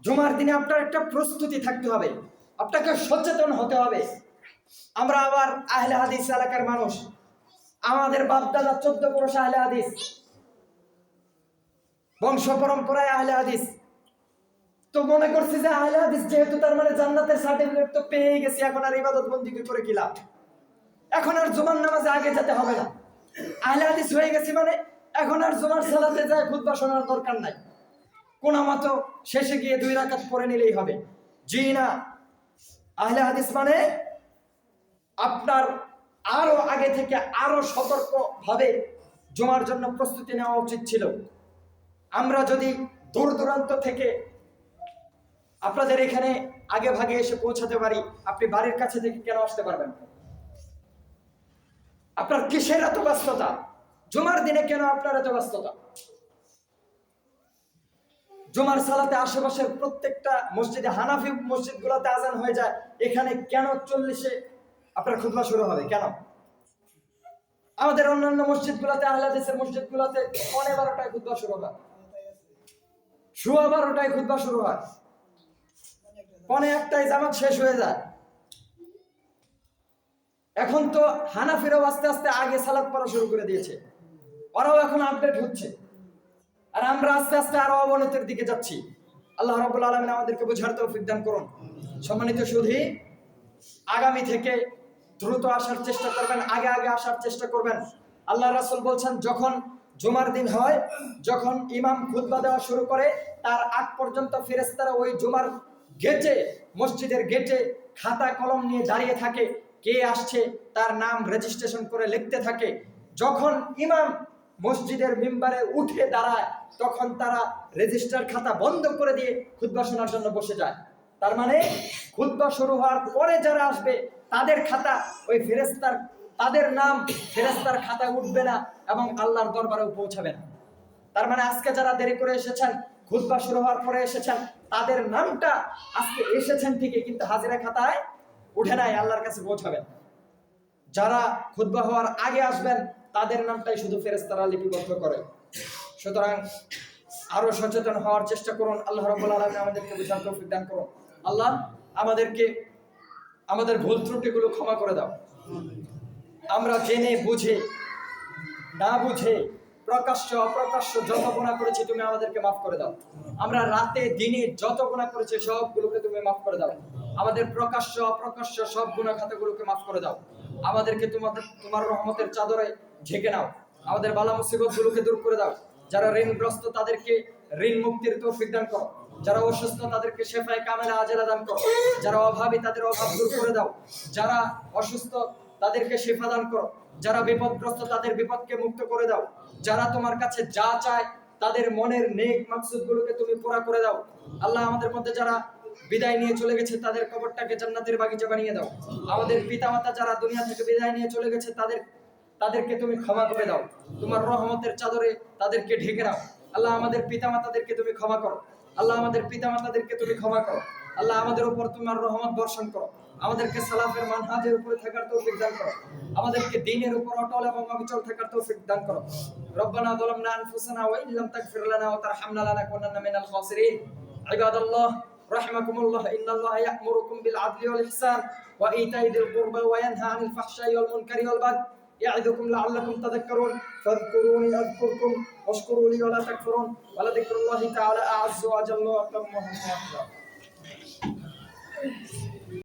জুমার দিনে আপনার একটা প্রস্তুতি থাকতে হবে, আপনাকে সচেতন হতে হবে। আমরা আবার আহলে হাদিস এলাকার মানুষ, আমাদের বাপদাদা 14 পুরুষ আহলে হাদিস, বংশ পরম্পরায় আহলে হাদিস। তো মনে করছি যে আহলে হাদিস যেহেতু, তার মানে জান্নাতের সার্টিফিকেট তো পেয়ে গেছি, এখন আর ইবাদত বন্দেগী করে কি লাভ? এখন আর জুমার নামাজে আগে যেতে হবে না। আহলে হাদিস হয়ে গেছি মানে এখন আর জুমার সালাতে যায় খুতবা শোনার দরকার নাই, কোনো মতো শেষে গিয়ে 2 রাকাত পড়ে নিলেই হবে। জি না, আহলে হাদিস মানে আপনার আরো আগে থেকে আরো সতর্কভাবে জুমার জন্য প্রস্তুতি নেওয়া উচিত ছিল। আমরা যদি দূর দূরান্ত থেকে আপনাদের এখানে আগে ভাগে এসে পৌঁছাতে পারি, আপনি বাড়ির কাছে থেকে কেন আসতে পারবেন? আপনার কিসের এত ব্যস্ততা? জুমার দিনে কেন আপনার এত ব্যস্ততা? জুমার সালাতে আশেপাশের প্রত্যেকটা মসজিদে, হানাফি মসজিদগুলোতে আজান হয়ে যায়, এখানে কেন 40-এ আপনার খুতবা শুরু হবে? কেন? আমাদের অন্যান্য মসজিদগুলোতে, আহলে হাদিসের মসজিদগুলোতে 11:30টায় খুতবা শুরু হয়, 12:15টায় খুতবা শুরু হয়, 1:45টায় জামাত শেষ হয়ে যায়। এখন তো হানাফিরাও আস্তে আস্তে আগে সালাত পড়া শুরু করে দিয়েছে, ওরাও এখন আপডেট হচ্ছে, আর আমরা আস্তে আস্তে আরো অবনতির দিকে যাচ্ছি। আল্লাহ রাব্বুল আলামিন আমাদেরকে বোঝার তৌফিক দান করুন। সম্মানিত সুধী, আগামী থেকে দ্রুত আসার চেষ্টা করবেন, আগে আগে আসার চেষ্টা করবেন। আল্লাহ রাসূল বলছেন, যখন জুমার দিন হয়, যখন ইমাম খুতবা দেওয়া শুরু করে, তার আগ পর্যন্ত ফেরেশতারা ওই জুমার গেটে, মসজিদের গেটে খাতা কলম নিয়ে দাঁড়িয়ে থাকে, কে আসছে তার নাম রেজিস্ট্রেশন করে লিখতে থাকে। যখন ইমাম মসজিদের মিম্বারে উঠে দাঁড়ায়, তখন তারা রেজিস্টার খাতা বন্ধ করে দিয়ে খুতবা শোনার জন্য বসে যায়। তার মানে খুতবা শুরু হওয়ার পরে যারা আসবে তাদের খাতা, ওই ফেরেশতার, তাদের নাম ফেরেশতার খাতায় উঠবে না এবং আল্লাহর দরবারেও পৌঁছাবে না। তার মানে আজকে যারা দেরি করে এসেছেন, খুতবা শুরু হওয়ার পরে এসেছেন, তাদের নামটা আজকে এসেছেন ঠিকই, কিন্তু হাজিরা খাতায় উঠে নাই, আল্লাহর কাছে পৌঁছাবেন। যারা খুতবা হওয়ার আগে আসবেন, তাদের নামটাই শুধু ফেরেশতারা লিপিবদ্ধ করে। সুতরাং আরো সচেতন হওয়ার চেষ্টা করুন। আল্লাহ রাব্বুল আলামিন আমাদেরকে বুঝার তৌফিক দান করুন। আল্লাহ আমাদেরকে আমাদের ভুল ত্রুটিগুলো ক্ষমা করে দাও। আমরা জেনে বুঝে, না বুঝে, প্রকাশ্য অপ্রকাশ্য যত গুনাহ করেছি, তুমি আমাদেরকে মাফ করে দাও। আমরা রাতে দিনে যত গুনাহ করেছি, সবগুলোকে তুমি মাফ করে দাও। আমাদের প্রকাশ্য অপ্রকাশ্য সব গুনাহ খাতাগুলোকে মাফ করে দাও। আমাদেরকে তোমার রহমতের চাদরে ঢেকে নাও। আমাদের বালা মুসিবত গুলোকে দূর করে দাও। যারা ঋণগ্রস্ত তাদেরকে ঋণ মুক্তির তৌফিক দান করো। যারা অসুস্থ তাদেরকে শেফায়ে কামেলা আজেলা দান করো। যারা অভাবী তাদের অভাব দূর করে দাও। যারা অসুস্থ তাদেরকে শেফা দান করো। যারা বিপদগ্রস্ত তাদের বিপদকে মুক্ত করে দাও। যারা তোমার কাছে যা চায় তাদের মনের নেক মাকসুদ গুলোকে তুমি পুরা করে দাও। আল্লাহ আমাদের মধ্যে যারা বিদায় নিয়ে চলে গেছে, তাদের কবরটাকে জান্নাতের বাগিচা বানিয়ে দাও। আমাদের পিতামাতা যারা দুনিয়া থেকে বিদায় নিয়ে চলে গেছে, তাদেরকে তুমি ক্ষমা করে দাও। তোমার রহমতের চাদরে তাদেরকে ঢেকে নাও। আল্লাহ আমাদের পিতামাতাদেরকে তুমি ক্ষমা করো। আল্লাহ আমাদের পিতামাতাদেরকে তুমি ক্ষমা করো। আল্লাহ আমাদের উপর তোমার রহমত বর্ষণ করো। আমাদেরকে সালাফের মানহাজের উপরে থাকার তৌফিক দান করো। আমাদেরকে দ্বীনের উপর অটল এবং অবিচল থাকার তৌফিক দান করো। রব্বানা যালামনা আনফুসানা ওয়া ইল্লাম তাগফির লানা ওয়া তারহামনা লানাকুনান্না মিনাল খাসিরিন। ইবাদাল্লাহ রাহিমাকুমুল্লাহ, ইন্নাল্লাহা ইয়া'মুরুকুম বিল আদলি ওয়াল ইহসান ওয়া ইতাই যিল কুরবা ওয়া ইয়ানহা আনিল ফাহশাই ওয়াল মুনকারি ওয়াল বাগই يعظكم لعلكم تذكرون فاذكروني أذكركم واشكروا لي ولا تكفرون ولذكر الله تعالى أعز وأجل وأتم وأكبر.